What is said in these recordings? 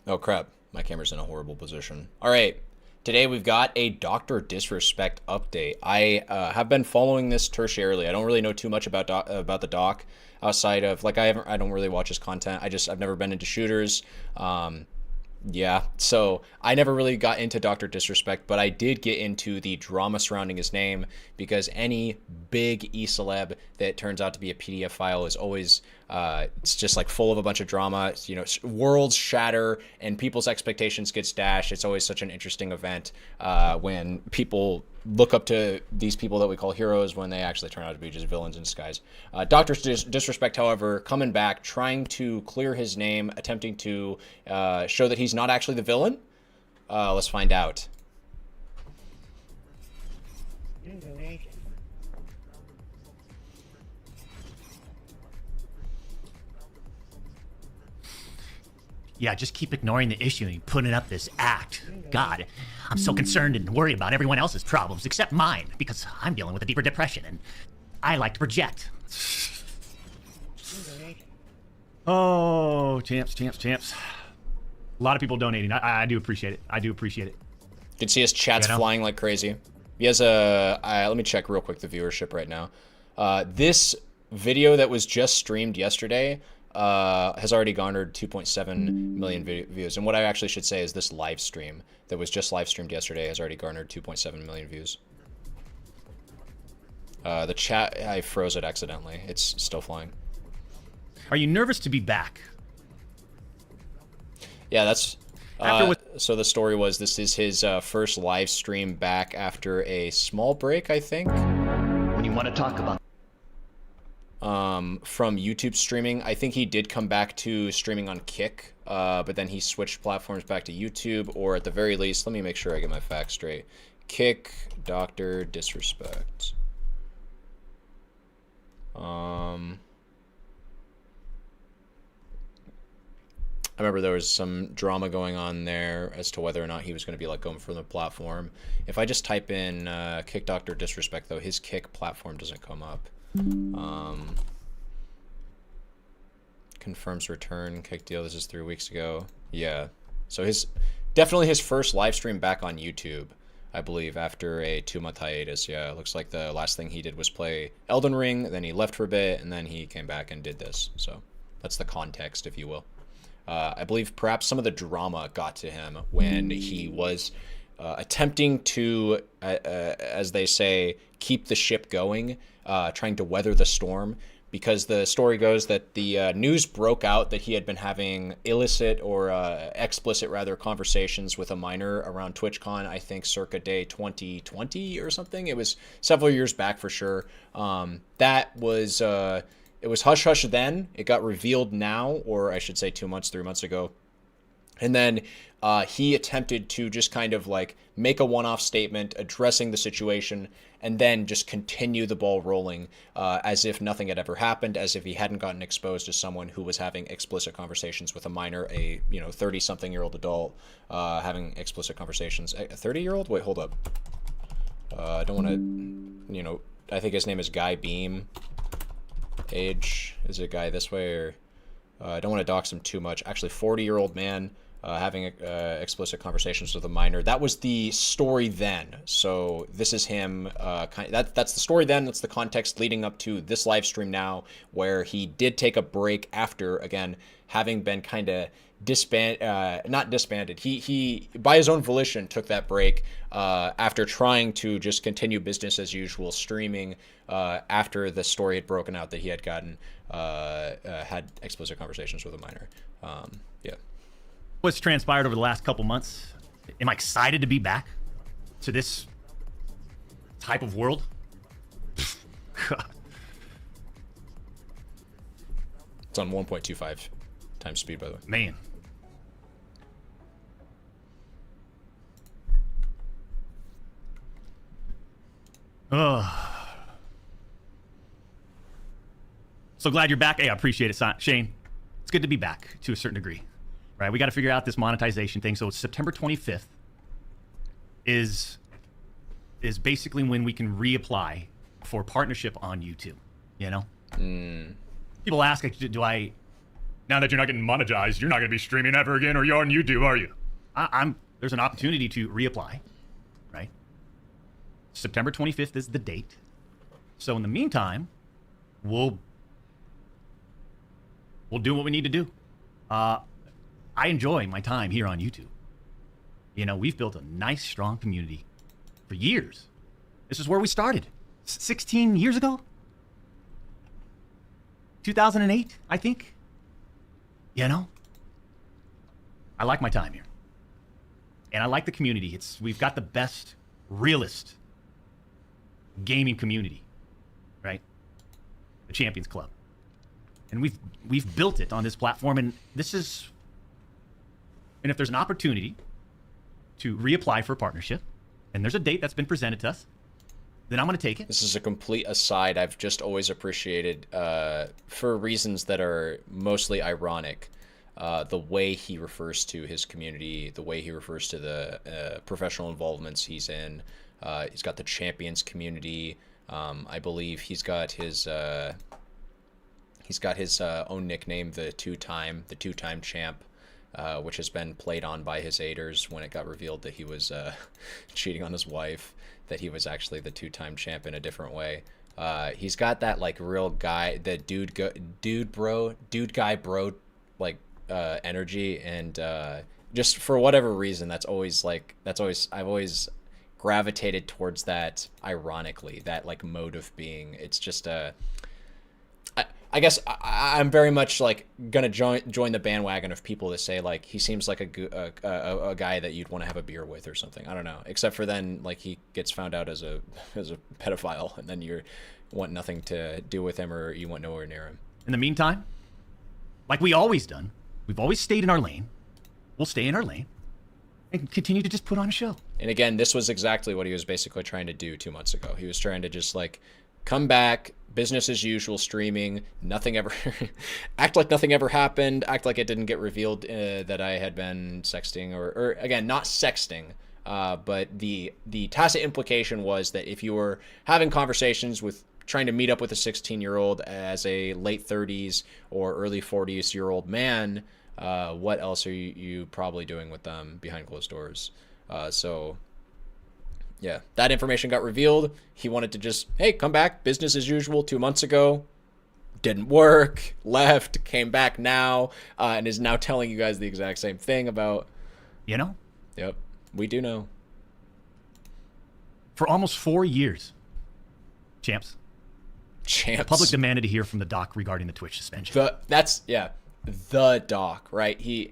Oh crap, my camera's in a horrible position. All right, today we've got a Dr. Disrespect update. I have been following this tertiarily. I don't really know too much about the doc outside of like I don't really watch his content. I've never been into shooters. Yeah, so I never really got into Dr. Disrespect, but I did get into the drama surrounding his name because any big e-celeb that turns out to be a PDF file is always, it's just like full of a bunch of drama. You know, worlds shatter and people's expectations get dashed. It's always such an interesting event when people look up to these people that we call heroes when they actually turn out to be just villains in disguise. Dr. Disrespect, however, coming back, trying to clear his name, attempting to show that he's not actually the villain. Let's find out. Yeah, just keep ignoring the issue and putting up this act. God, I'm so concerned and worried about everyone else's problems except mine because I'm dealing with a deeper depression and I like to project. Oh, champs. A lot of people donating. I do appreciate it. I do appreciate it. You can see his chat's flying like crazy. He has a... let me check real quick the viewership right now. This video that was just streamed yesterday has already garnered 2.7 million views. And what I actually should say is this live stream that was just live streamed yesterday has already garnered 2.7 million views. The chat, I froze it accidentally. It's still flying. Are you nervous to be back? Yeah, that's... so the story was this is his first live stream back after a small break, I think. When you want to talk about... from YouTube streaming. I think he did come back to streaming on Kick, but then he switched platforms back to YouTube, or at the very least, let me make sure I get my facts straight. Kick, Dr. Disrespect. I remember there was some drama going on there as to whether or not he was going to be let go from the platform. If I just type in Kick Dr. Disrespect, though, his Kick platform doesn't come up. Confirms return, Kick deal. This is 3 weeks ago. Yeah. So definitely his first live stream back on YouTube, I believe, after a 2-month hiatus. Yeah, it looks like the last thing he did was play Elden Ring, then he left for a bit, and then he came back and did this. So that's the context, if you will. I believe perhaps some of the drama got to him when he was attempting to, as they say, keep the ship going, trying to weather the storm, because the story goes that the news broke out that he had been having illicit or explicit, rather, conversations with a minor around TwitchCon, I think circa day 2020 or something. It was several years back for sure. That was... it was hush-hush then. It got revealed now, or I should say 2 months, 3 months ago. And then he attempted to just kind of like make a one-off statement addressing the situation and then just continue the ball rolling as if nothing had ever happened, as if he hadn't gotten exposed as someone who was having explicit conversations with a minor, a 30-something-year-old adult having explicit conversations. A 30-year-old? Wait, hold up. I don't want to, I think his name is Guy Beam. Age, is it a guy this way, or I don't want to dox him too much. Actually, 40-year-old man having explicit conversations with a minor. That was the story then. So this is him. That's the story then. That's the context leading up to this live stream now, where he did take a break after, again, having been kind of not disbanded. He by his own volition took that break after trying to just continue business as usual, streaming after the story had broken out that he had gotten had explicit conversations with a minor. Yeah. What's transpired over the last couple months? Am I excited to be back to this type of world? It's on 1.25 times speed, by the way. Man. So glad you're back. Hey, I appreciate it, Shane. It's good to be back to a certain degree. Right? We got to figure out this monetization thing. So it's September 25th is basically when we can reapply for partnership on YouTube, you know? People ask, do I Now that you're not getting monetized, you're not going to be streaming ever again, or you're on YouTube, are you? There's an opportunity to reapply, right? September 25th is the date. So in the meantime, we'll do what we need to do. I enjoy my time here on YouTube. You know, we've built a nice, strong community for years. This is where we started. 16 years ago? 2008, I think. You know? I like my time here. And I like the community. We've got the best, realest gaming community, right? The Champions Club. And we've built it on this platform, and if there's an opportunity to reapply for a partnership, and there's a date that's been presented to us, then I'm going to take it. This is a complete aside. I've just always appreciated, for reasons that are mostly ironic, the way he refers to his community, the way he refers to the professional involvements he's in. He's got the Champions community. I believe he's got his own nickname, the two-time champ, which has been played on by his haters when it got revealed that he was cheating on his wife, that he was actually the two-time champ in a different way. He's got that like real guy, the dude guy bro like energy, and just for whatever reason I've always gravitated towards that, ironically, that like mode of being. It's just I guess I'm very much like gonna join the bandwagon of people that say like he seems like a guy that you'd want to have a beer with or something. I don't know, except for then like he gets found out as a pedophile, and then you want nothing to do with him, or you want nowhere near him. In the meantime, like we always done, we've always stayed in our lane. We'll stay in our lane and continue to just put on a show. And again, this was exactly what he was basically trying to do 2 months ago. He was trying to just like come back, business as usual, streaming, nothing ever, act like nothing ever happened, act like it didn't get revealed that I had been sexting, or again, not sexting, but the tacit implication was that if you were having conversations with, trying to meet up with a 16-year-old as a late 30s or early 40s-year-old man, what else are you probably doing with them behind closed doors? So yeah, that information got revealed. He wanted to just, hey, come back, business as usual 2 months ago. Didn't work, left, came back now, and is now telling you guys the exact same thing about... You know? Yep, we do know. For almost 4 years, champs. The public demanded to hear from the doc regarding the Twitch suspension. The doc, right?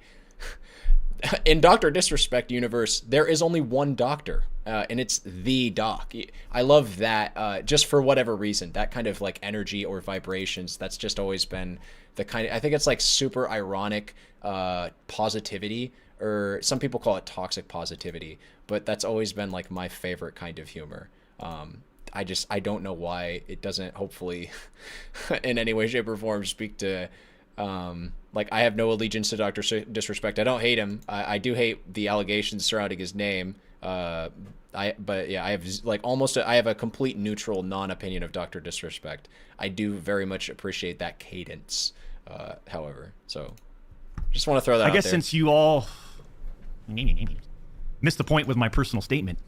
In Dr. Disrespect universe, there is only one doctor, and it's the doc. I love that, just for whatever reason, that kind of like energy or vibrations, that's just always been the kind of, I think it's like super ironic positivity, or some people call it toxic positivity, but that's always been like my favorite kind of humor. I don't know why it doesn't hopefully in any way, shape, or form speak to, like, I have no allegiance to Dr. Disrespect. I don't hate him. I do hate the allegations surrounding his name. But yeah, I have like I have a complete neutral non-opinion of Dr. Disrespect. I do very much appreciate that cadence, however. So just want to throw that out there. I guess since you all missed the point with my personal statement,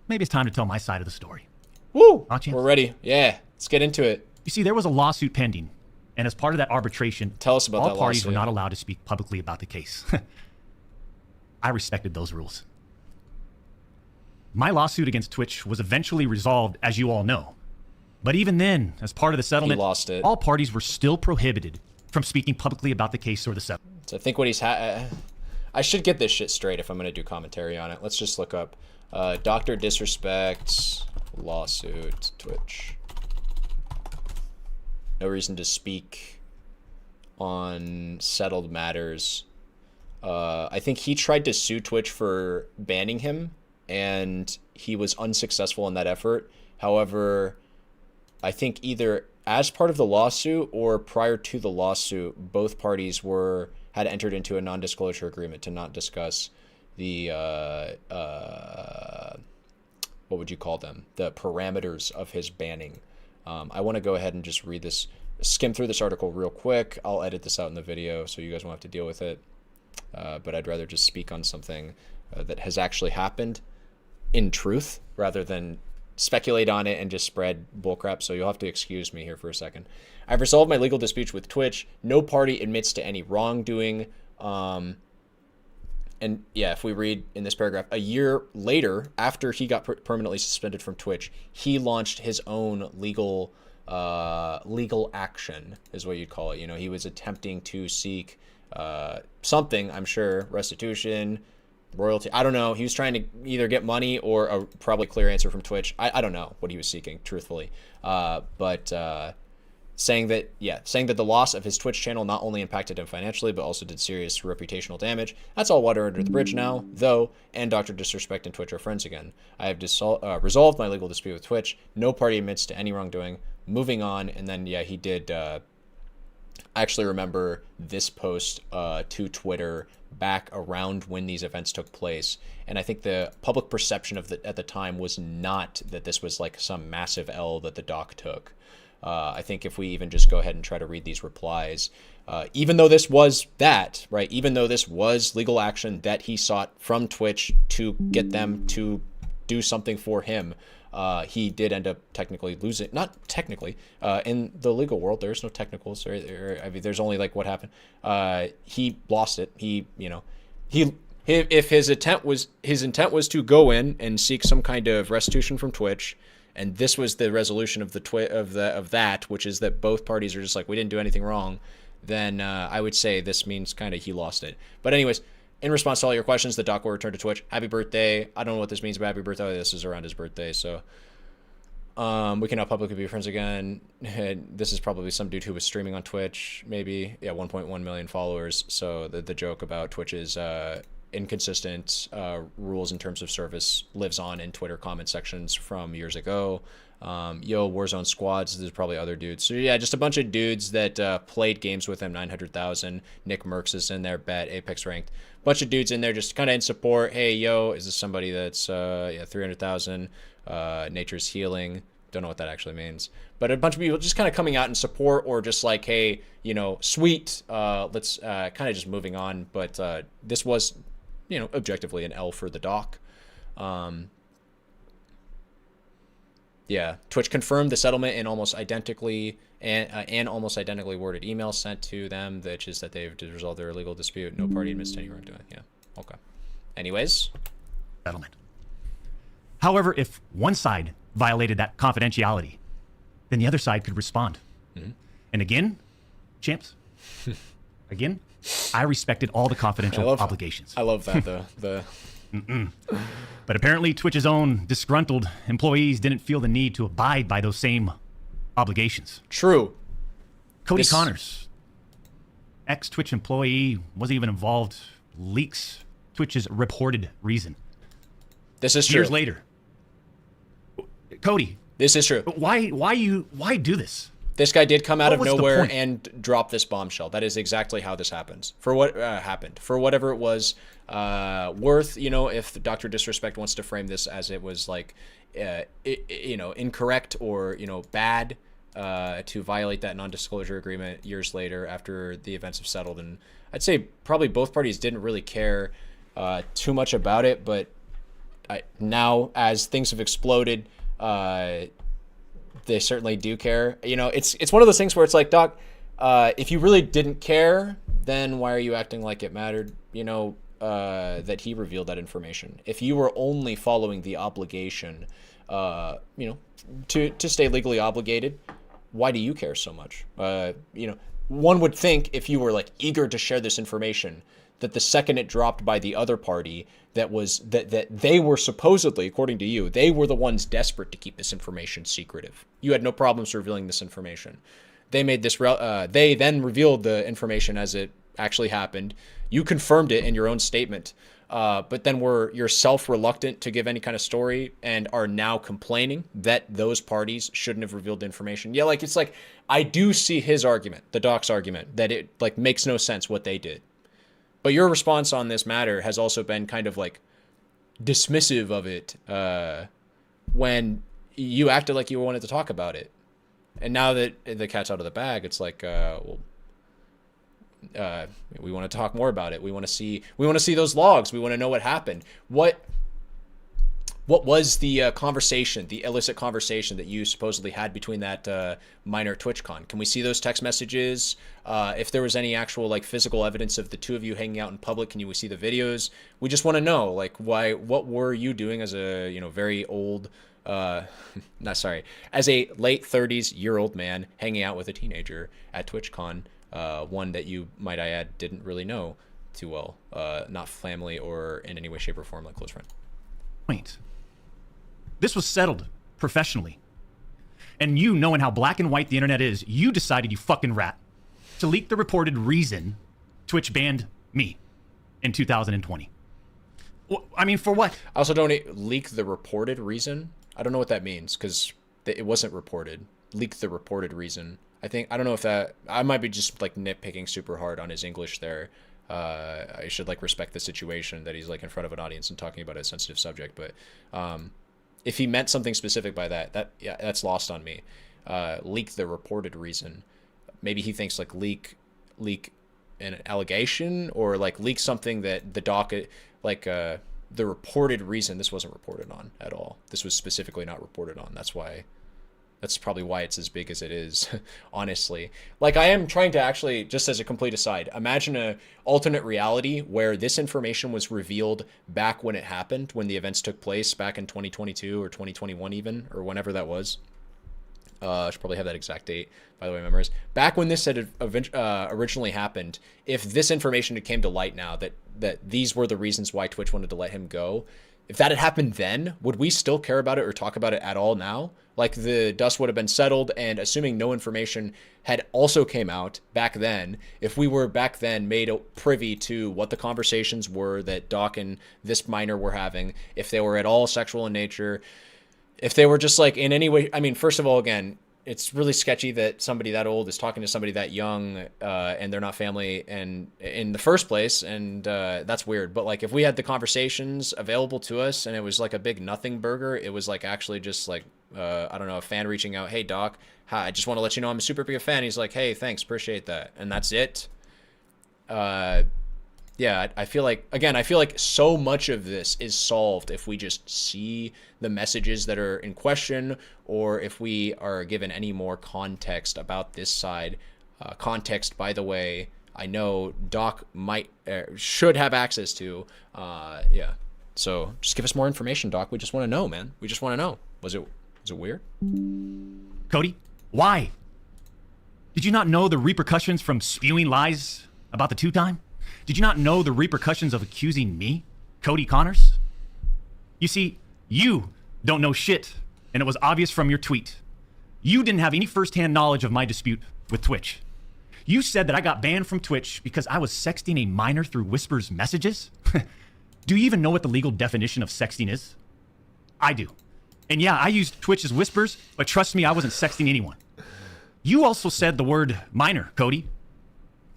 maybe it's time to tell my side of the story. Woo! We're ready. Yeah, let's get into it. You see, there was a lawsuit pending, and as part of that arbitration, tell us about all that parties lawsuit. were not allowed to speak publicly about the case. I respected those rules. My lawsuit against Twitch was eventually resolved, as you all know. But even then, as part of the settlement, He lost it. all parties were still prohibited from speaking publicly about the case or the settlement. So I think what he's I should get this shit straight if I'm going to do commentary on it. Let's just look up Dr. Disrespect's lawsuit, Twitch. No reason to speak on settled matters. I think he tried to sue Twitch for banning him, and he was unsuccessful in that effort. However, I think either as part of the lawsuit or prior to the lawsuit, both parties had entered into a non-disclosure agreement to not discuss the what would you call them? The parameters of his banning. I want to go ahead and just read this skim through this article real quick. I'll edit this out in the video so you guys won't have to deal with it. But I'd rather just speak on something that has actually happened in truth rather than speculate on it and just spread bullcrap. So you'll have to excuse me here for a second. I've resolved my legal disputes with Twitch. No party admits to any wrongdoing. And yeah, if we read in this paragraph, a year later, after he got permanently suspended from Twitch, he launched his own legal action, is what you'd call it. You know, he was attempting to seek something, I'm sure, restitution, royalty. I don't know. He was trying to either get money or a probably clear answer from Twitch. I don't know what he was seeking, truthfully. But saying that the loss of his Twitch channel not only impacted him financially, but also did serious reputational damage. That's all water under the bridge now, though, and Dr. Disrespect and Twitch are friends again. I have resolved my legal dispute with Twitch. No party admits to any wrongdoing. Moving on, and then, yeah, he did... I actually remember this post to Twitter back around when these events took place, and I think the public perception of at the time was not that this was like some massive L that the doc took. I think if we even just go ahead and try to read these replies, even though this was that, right, even though this was legal action that he sought from Twitch to get them to do something for him, he did end up technically losing. Not technically. In the legal world, there's no technicals. I mean, there's only like what happened. He lost it. If his intent was to go in and seek some kind of restitution from Twitch, and this was the resolution of that, which is that both parties are just like, we didn't do anything wrong, then I would say this means kind of he lost it. But anyways, in response to all your questions, the doc will return to Twitch. Happy birthday. I don't know what this means, but happy birthday. This is around his birthday, so we can now publicly be friends again. This is probably some dude who was streaming on Twitch, maybe. Yeah, 1.1 million followers. So the joke about Twitch's inconsistent rules in terms of service lives on in Twitter comment sections from years ago. Warzone squads, there's probably other dudes. So yeah, just a bunch of dudes that played games with him, 900,000. Nick Merckx is in there, bet, Apex ranked. Bunch of dudes in there just kind of in support. Hey, is this somebody that's 300,000? Nature's healing. Don't know what that actually means. But a bunch of people just kind of coming out in support, or just like, hey, sweet, let's kind of just moving on. But this was, objectively an L for the doc. Yeah, Twitch confirmed the settlement in almost identically worded email sent to them, which is that they've resolved their legal dispute. No party admits to any wrongdoing. Yeah, okay. Anyways, settlement. However, if one side violated that confidentiality, then the other side could respond. Mm-hmm. And again, champs, again, I respected all the confidential obligations. I love that, the But apparently Twitch's own disgruntled employees didn't feel the need to abide by those same obligations. True. Cody Connors, ex-Twitch employee, wasn't even involved, leaks Twitch's reported reason. This is true. Years later. Cody. This is true. Why do this? This guy did come out of nowhere and drop this bombshell. That is exactly how this happens. For what happened. For whatever it was worth, if Dr. Disrespect wants to frame this as it was like, incorrect or, bad to violate that non-disclosure agreement years later after the events have settled. And I'd say probably both parties didn't really care too much about it. But now, as things have exploded, they certainly do care. It's one of those things where it's like, Doc, if you really didn't care, then why are you acting like it mattered, that he revealed that information? If you were only following the obligation, to stay legally obligated, why do you care so much? One would think if you were like eager to share this information, that the second it dropped by the other party, that they were supposedly, according to you, they were the ones desperate to keep this information secretive. You had no problems revealing this information. They made this. They then revealed the information as it actually happened. You confirmed it in your own statement, but then were yourself reluctant to give any kind of story and are now complaining that those parties shouldn't have revealed the information. Yeah, it's like I do see his argument, the doc's argument, that it makes no sense what they did. But your response on this matter has also been kind of dismissive of it when you acted like you wanted to talk about it. And now that the cat's out of the bag, it's like, we want to talk more about it. We want to see those logs. We want to know what happened. What was the conversation, the illicit conversation that you supposedly had between that minor at TwitchCon? Can we see those text messages? If there was any actual like physical evidence of the two of you hanging out in public, can we see the videos? We just want to know, like, what were you doing as a, very old, as a late 30s-year-old man hanging out with a teenager at TwitchCon, one that you, might I add, didn't really know too well, not family or in any way, shape, or form like close friend. Point. This was settled professionally. And you, knowing how black and white the internet is, you decided, you fucking rat, to leak the reported reason Twitch banned me in 2020. I mean, for what? I also don't leak the reported reason. I don't know what that means, because it wasn't reported. Leak the reported reason. I don't know if that, I might be just like nitpicking super hard on his English there. I should like respect the situation that he's like in front of an audience and talking about a sensitive subject. But if he meant something specific by that's lost on me. Leak the reported reason. Maybe he thinks like leak an allegation, or like leak something that the docket, like the reported reason. This wasn't reported on at all. This was specifically not reported on. That's probably why it's as big as it is, honestly. Like, I am trying to actually, just as a complete aside, imagine a alternate reality where this information was revealed back when it happened, when the events took place back in 2022 or 2021 even, or whenever that was. I should probably have that exact date, by the way, members. Back when this had originally happened, if this information had came to light now, that these were the reasons why Twitch wanted to let him go, if that had happened then, would we still care about it or talk about it at all now? Like, the dust would have been settled, and assuming no information had also came out back then, if we were back then made privy to what the conversations were that Doc and this minor were having, if they were at all sexual in nature, if they were just like in any way, I mean, first of all, again, it's really sketchy that somebody that old is talking to somebody that young, and they're not family and in the first place, and that's weird. But like, if we had the conversations available to us and it was like a big nothing burger, it was like actually just like, I don't know, a fan reaching out, hey Doc, hi, I just want to let you know I'm a super big fan. He's like, hey, thanks, appreciate that, and that's it. Yeah, I feel like so much of this is solved if we just see the messages that are in question, or if we are given any more context about this side. Context, by the way, I know Doc should have access to. Yeah, so just give us more information, Doc. We just want to know, man. We just want to know. Was it weird? Cody, why? Did you not know the repercussions from spewing lies about the two-time? Did you not know the repercussions of accusing me, Cody Connors? You see, you don't know shit, and it was obvious from your tweet. You didn't have any first-hand knowledge of my dispute with Twitch. You said that I got banned from Twitch because I was sexting a minor through Whispers messages? Do you even know what the legal definition of sexting is? I do. And yeah, I used Twitch as Whispers, but trust me, I wasn't sexting anyone. You also said the word minor, Cody.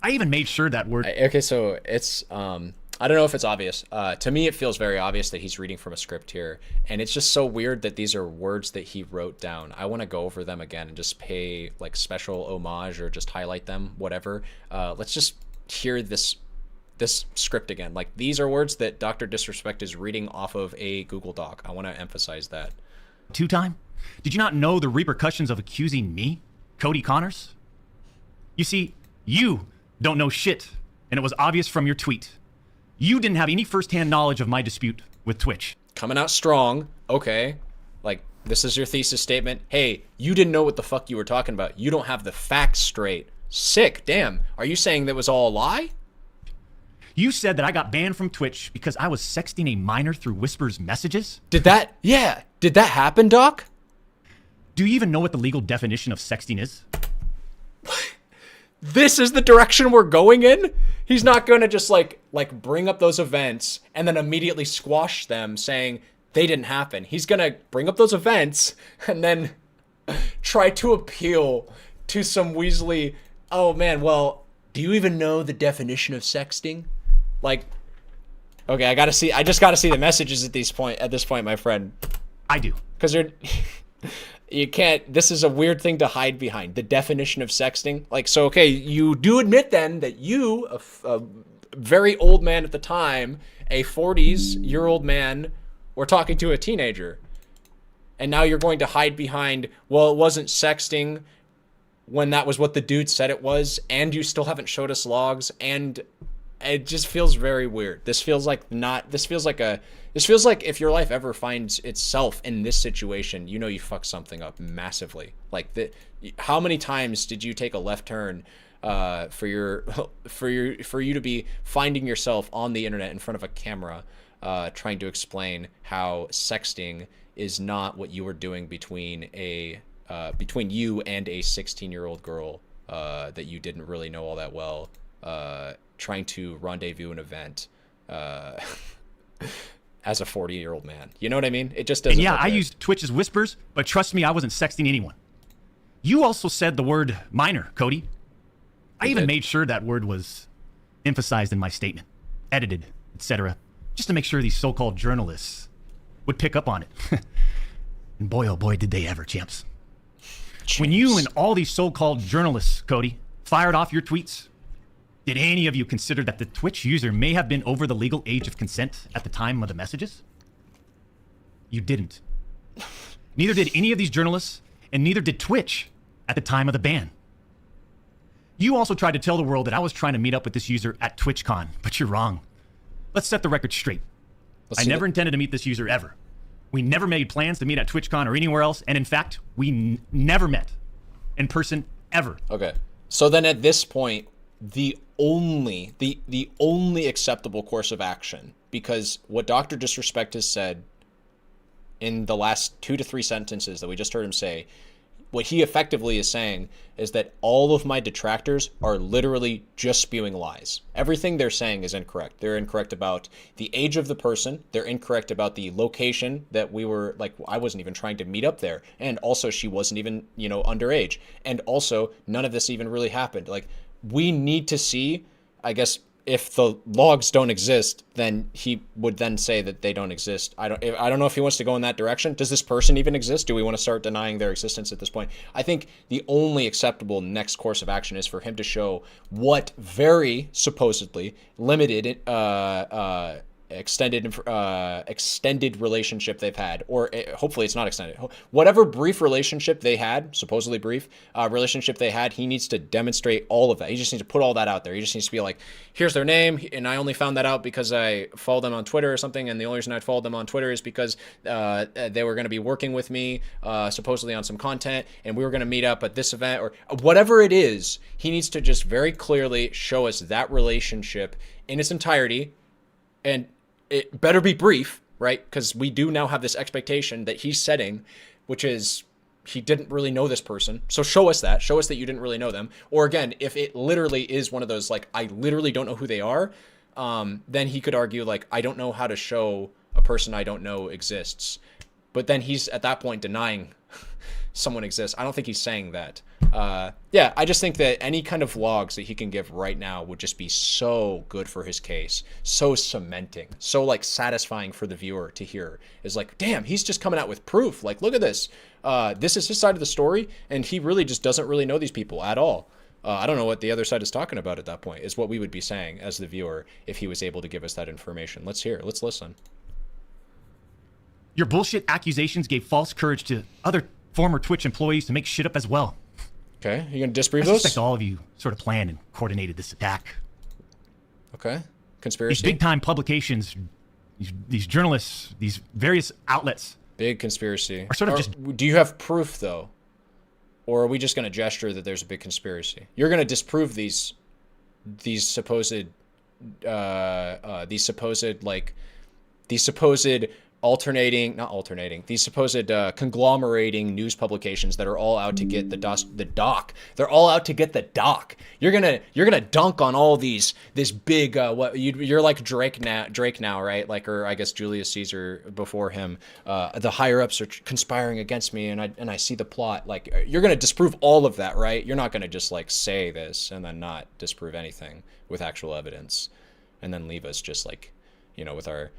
I even made sure that word... Okay, so it's... I don't know if it's obvious. To me, it feels very obvious that he's reading from a script here. And it's just so weird that these are words that he wrote down. I want to go over them again and just pay like special homage or just highlight them, whatever. Let's just hear this script again. Like, these are words that Dr. Disrespect is reading off of a Google Doc. I want to emphasize that. Two-time? Did you not know the repercussions of accusing me, Cody Connors? You see, you don't know shit, and it was obvious from your tweet. You didn't have any first-hand knowledge of my dispute with Twitch. Coming out strong, okay. Like, this is your thesis statement. Hey, you didn't know what the fuck you were talking about. You don't have the facts straight. Sick, damn. Are you saying that was all a lie? You said that I got banned from Twitch because I was sexting a minor through Whispers messages? Did that happen, Doc? Do you even know what the legal definition of sexting is? This is the direction we're going in? He's not going to just like bring up those events and then immediately squash them saying they didn't happen. He's going to bring up those events and then try to appeal to some Weasley, oh man, well, do you even know the definition of sexting? Like, okay, I just got to see the messages at this point, my friend. I do. Because they're... You can't. This is a weird thing to hide behind. The definition of sexting. Like, so, okay, you do admit then that you, a very old man at the time, a 40s-year-old man, were talking to a teenager. And now you're going to hide behind, well, it wasn't sexting when that was what the dude said it was, and you still haven't showed us logs, and it just feels very weird. This feels like if your life ever finds itself in this situation, you know you fucked something up massively. Like, how many times did you take a left turn for you to be finding yourself on the internet in front of a camera trying to explain how sexting is not what you were doing between you and a 16-year-old girl that you didn't really know all that well, trying to rendezvous an event as a 40-year-old man. You know what I mean? It just doesn't. And yeah, I used Twitch's whispers, but trust me, I wasn't sexting anyone. You also said the word minor, Cody. I even made sure that word was emphasized in my statement, edited, etc., just to make sure these so-called journalists would pick up on it. And boy, oh boy, did they ever, champs. When you and all these so-called journalists, Cody, fired off your tweets, did any of you consider that the Twitch user may have been over the legal age of consent at the time of the messages? You didn't. Neither did any of these journalists, and neither did Twitch at the time of the ban. You also tried to tell the world that I was trying to meet up with this user at TwitchCon, but you're wrong. Let's set the record straight. I never intended to meet this user ever. We never made plans to meet at TwitchCon or anywhere else, and in fact, we never met in person ever. Okay. So then at this point, the only acceptable course of action, because what Dr. Disrespect has said in the last 2 to 3 sentences that we just heard him say, what he effectively is saying is that all of my detractors are literally just spewing lies. Everything they're saying is incorrect. They're incorrect about the age of the person. They're incorrect about the location that we were, like, I wasn't even trying to meet up there. And also she wasn't even, underage. And also none of this even really happened. Like, we need to see, I guess, if the logs don't exist, then he would then say that they don't exist. I don't know if he wants to go in that direction. Does this person even exist? Do we want to start denying their existence at this point? I think the only acceptable next course of action is for him to show what very supposedly limited extended relationship they've had, or hopefully it's not extended. Whatever brief relationship they had, supposedly brief relationship they had, he needs to demonstrate all of that. He just needs to put all that out there. He just needs to be like, here's their name, and I only found that out because I followed them on Twitter or something, and the only reason I followed them on Twitter is because they were going to be working with me supposedly on some content, and we were going to meet up at this event, or whatever it is. He needs to just very clearly show us that relationship in its entirety, and it better be brief, right? Because we do now have this expectation that he's setting, which is he didn't really know this person. So show us that. Show us that you didn't really know them. Or again, if it literally is one of those, like, I literally don't know who they are, then he could argue, like, I don't know how to show a person I don't know exists. But then he's at that point denying someone exists. I don't think he's saying that. Yeah, I just think that any kind of logs that he can give right now would just be so good for his case, so cementing, so like satisfying for the viewer to hear. Is like, damn, he's just coming out with proof. Like, look at this. This is his side of the story, and he really just doesn't really know these people at all. I don't know what the other side is talking about at that point, is what we would be saying as the viewer if he was able to give us that information. Let's hear it. Let's listen. Your bullshit accusations gave false courage to other former Twitch employees to make shit up as well. Okay, you gonna disprove I those? suspect all of you sort of planned and coordinated this attack. Okay, conspiracy. These big-time publications, these journalists, these various outlets. Big conspiracy. Are sort of just. Do you have proof though, or are we just gonna gesture that there's a big conspiracy? You're gonna disprove these supposed these supposed conglomerating news publications that are all out to get the doc. They're all out to get the doc. You're gonna dunk on all this big you're like Drake now, right? Like, or I guess Julius Caesar before him. The higher ups are conspiring against me, and I see the plot. Like, you're gonna disprove all of that, right? You're not gonna just like say this and then not disprove anything with actual evidence, and then leave us just like, with our.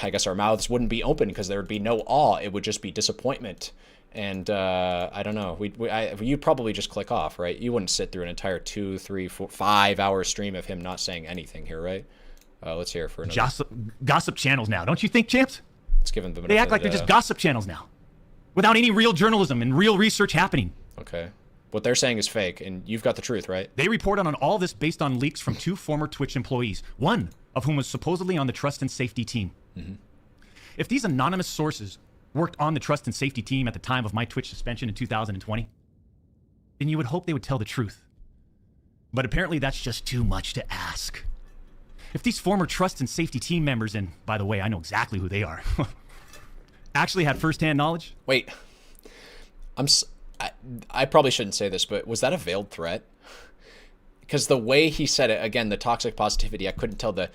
I guess our mouths wouldn't be open because there would be no awe. It would just be disappointment And I don't know. You'd probably just click off, right? You wouldn't sit through an entire 2, 3, 4, 5 hour stream of him not saying anything here, right? Let's hear it for another. Gossip channels now, don't you think, champs? Let's give him the benefit. They act like they're just gossip channels now, without any real journalism and real research happening. Okay. What they're saying is fake, and you've got the truth, right? They report on all this based on leaks from 2 former Twitch employees, one of whom was supposedly on the trust and safety team. Mm-hmm. If these anonymous sources worked on the trust and safety team at the time of my Twitch suspension in 2020, then you would hope they would tell the truth. But apparently that's just too much to ask. If these former trust and safety team members, and by the way, I know exactly who they are, actually had firsthand knowledge. Wait, I probably shouldn't say this, but was that a veiled threat? Because the way he said it, again, the toxic positivity, I couldn't tell the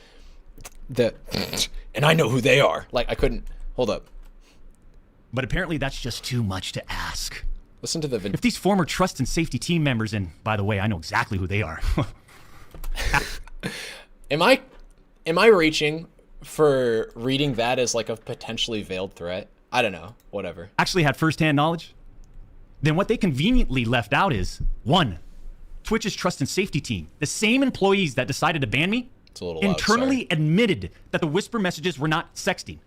and I know who they are. Like, I couldn't, hold up. But apparently that's just too much to ask. Listen to the... If these former trust and safety team members, and by the way, I know exactly who they are. Am I reaching for reading that as like a potentially veiled threat? I don't know. Whatever. Actually had firsthand knowledge? Then what they conveniently left out is, 1, Twitch's trust and safety team, the same employees that decided to ban me, it's a little internally admitted that the whisper messages were not sexting.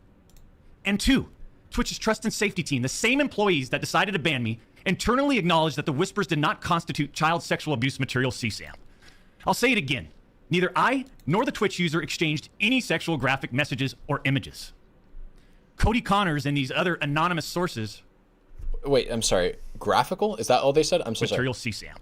And 2, Twitch's trust and safety team, the same employees that decided to ban me, internally acknowledged that the whispers did not constitute child sexual abuse material CSAM. I'll say it again. Neither I nor the Twitch user exchanged any sexual graphic messages or images. Cody Connors and these other anonymous sources... Wait, I'm sorry. Graphical? Is that all they said? I'm so material sorry. CSAM.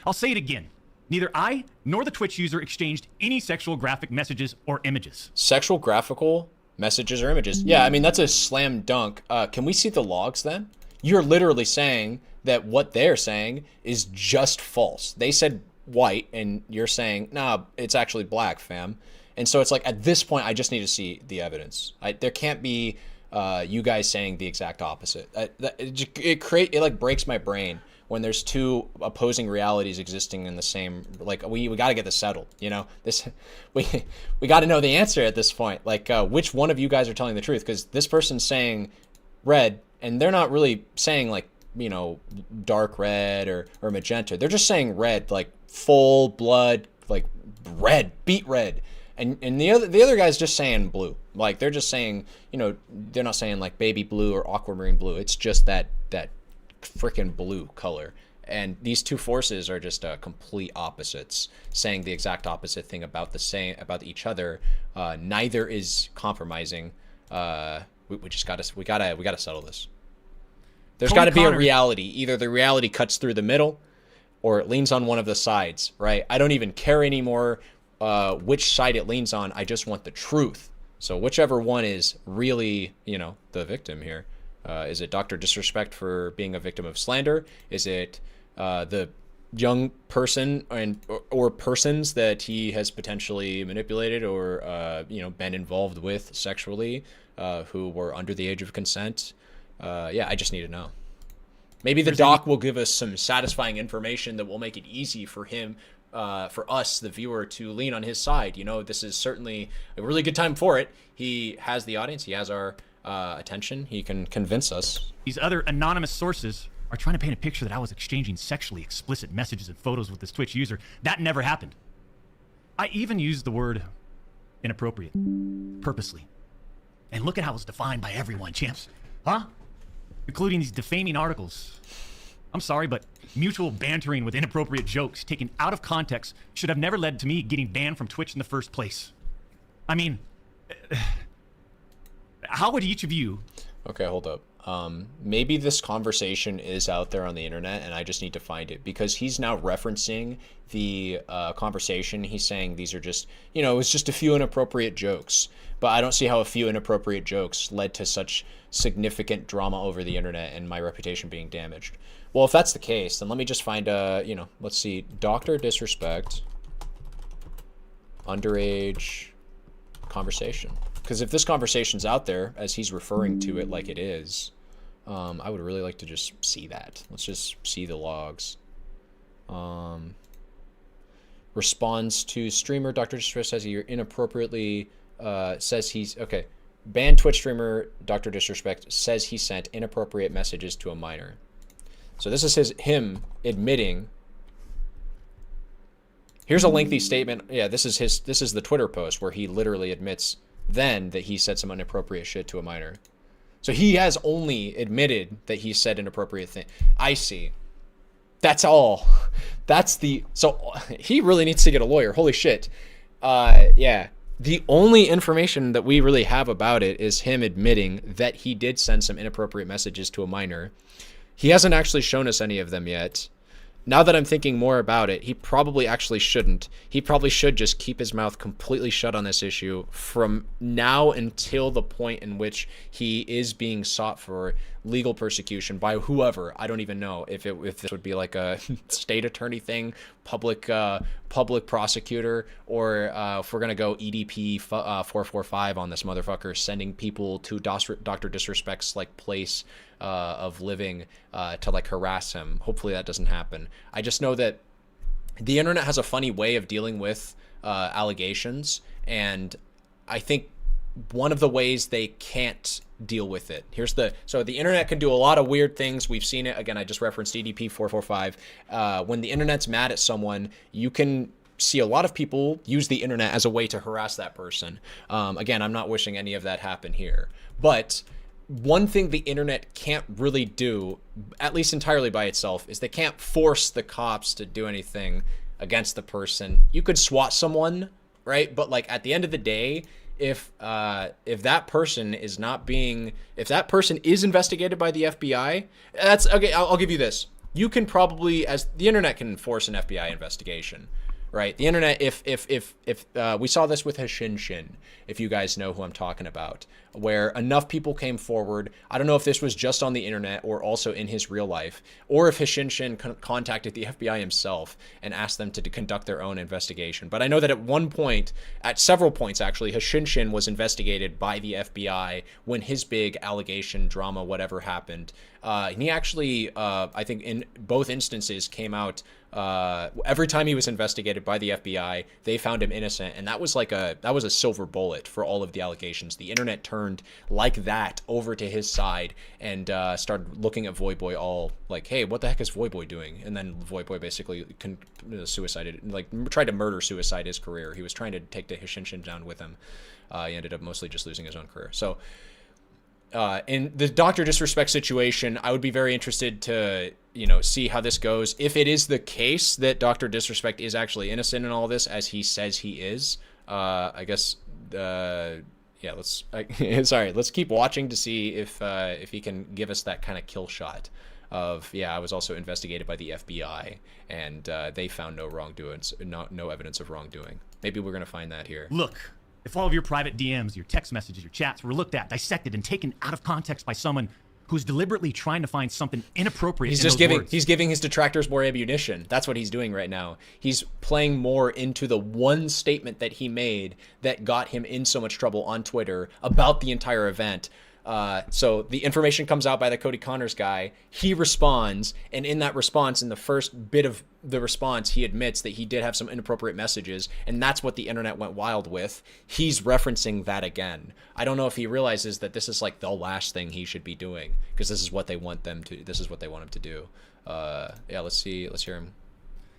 I'll say it again. Neither I nor the Twitch user exchanged any sexual graphic messages or images. Sexual graphical messages or images? Yeah, I mean, that's a slam dunk. Can we see the logs then? You're literally saying that what they're saying is just false. They said white, and you're saying, nah, it's actually black, fam. And so it's like, at this point, I just need to see the evidence. There can't be you guys saying the exact opposite. It like breaks my brain when there's 2 opposing realities existing in the same. Like, we got to get this settled, you know. We got to know the answer at this point. Like, which one of you guys are telling the truth? Because this person's saying red, and they're not really saying like, you know, dark red or magenta. They're just saying red, like full blood, like red, beet red. And the other guy's just saying blue. Like, they're just saying, you know, they're not saying like baby blue or aquamarine blue. It's just that freaking blue color. And these 2 forces are just complete opposites, saying the exact opposite thing about each other. Neither is compromising. We just gotta settle this. There's got to be a reality. Either the reality cuts through the middle, or it leans on one of the sides. Right? I don't even care anymore which side it leans on. I just want the truth. So whichever one is really, you know, the victim here. Is it Dr. Disrespect for being a victim of slander? Is it the young person or persons that he has potentially manipulated or you know, been involved with sexually, who were under the age of consent? Yeah, I just need to know. Maybe the doc will give us some satisfying information that will make it easy for him, for us, the viewer, to lean on his side. You know, this is certainly a really good time for it. He has the audience. He has our attention. He can convince us. These other anonymous sources are trying to paint a picture that I was exchanging sexually explicit messages and photos with this Twitch user. That never happened. I even used the word inappropriate purposely. And look at how it's defined by everyone, champs. Huh? Including these defaming articles. I'm sorry, but mutual bantering with inappropriate jokes taken out of context should have never led to me getting banned from Twitch in the first place. I mean, how would each of you... Okay, hold up. Maybe this conversation is out there on the internet and I just need to find it, because he's now referencing the conversation. He's saying these are just, you know, it's just a few inappropriate jokes. But I don't see how a few inappropriate jokes led to such significant drama over the internet and my reputation being damaged. Well, if that's the case, then let me just find, you know, let's see, Dr. Disrespect, underage conversation. Because if this conversation's out there, as he's referring to it like it is, I would really like to just see that. Let's just see the logs. Responds to streamer, Dr. Disrespect says he inappropriately, says he's, okay. banned Twitch streamer Dr. Disrespect says he sent inappropriate messages to a minor. So this is him admitting. Here's a lengthy statement. Yeah, this is the Twitter post where he literally admits then that he said some inappropriate shit to a minor. So he has only admitted that he said inappropriate thing. I see. That's all. So he really needs to get a lawyer. Holy shit. Yeah. The only information that we really have about it is him admitting that he did send some inappropriate messages to a minor. He hasn't actually shown us any of them yet. Now that I'm thinking more about it, he probably actually shouldn't. He probably should just keep his mouth completely shut on this issue from now until the point in which he is being sought for legal persecution by whoever. I don't even know if this would be like a state attorney thing, public prosecutor, or if we're gonna go EDP 445 on this motherfucker, sending people to Dr. Disrespect's like place of living to like harass him. Hopefully that doesn't happen. I just know that the internet has a funny way of dealing with allegations, and I think one of the ways they can't deal with it. So the internet can do a lot of weird things. We've seen it. Again, I just referenced EDP 445. When the internet's mad at someone, you can see a lot of people use the internet as a way to harass that person. Again, I'm not wishing any of that happen here, but one thing the internet can't really do, at least entirely by itself, is they can't force the cops to do anything against the person. You could SWAT someone, right? But like at the end of the day, if that person is investigated by the FBI, that's okay. I'll give you this. You can probably, as the internet can force an FBI investigation, right? The internet, if we saw this with Hashinshin, if you guys know who I'm talking about, where enough people came forward. I don't know if this was just on the internet or also in his real life, or if Hashinshin contacted the FBI himself and asked them to conduct their own investigation. But I know that at several points actually, Hashinshin was investigated by the FBI when his big allegation drama, whatever happened. And he actually, I think in both instances came out, every time he was investigated by the FBI, they found him innocent. And that was a silver bullet for all of the allegations. The internet turned like that over to his side and started looking at Voyboy all like, hey, what the heck is Voyboy doing? And then Voyboy basically suicided, like tried to suicide his career. He was trying to take the Hishinshin down with him. He ended up mostly just losing his own career. So in the Dr. Disrespect situation, I would be very interested to, see how this goes. If it is the case that Dr. Disrespect is actually innocent in all this, as he says he is, I guess, yeah, let's keep watching to see if he can give us that kind of kill shot of, yeah, I was also investigated by the FBI and they found no wrongdoings, no evidence of wrongdoing. Maybe we're going to find that here. Look, if all of your private DMs, your text messages, your chats were looked at, dissected, and taken out of context by someone who's deliberately trying to find something inappropriate, he's giving his detractors more ammunition. That's what he's doing right now. He's playing more into the one statement that he made that got him in so much trouble on Twitter about the entire event. So the information comes out by the Cody Connors guy. He responds, and in that response, in the first bit of the response, he admits that he did have some inappropriate messages, and that's what the internet went wild with. He's referencing that again. I don't know if he realizes that this is like the last thing he should be doing, because this is what they want him to do. Yeah, let's hear him.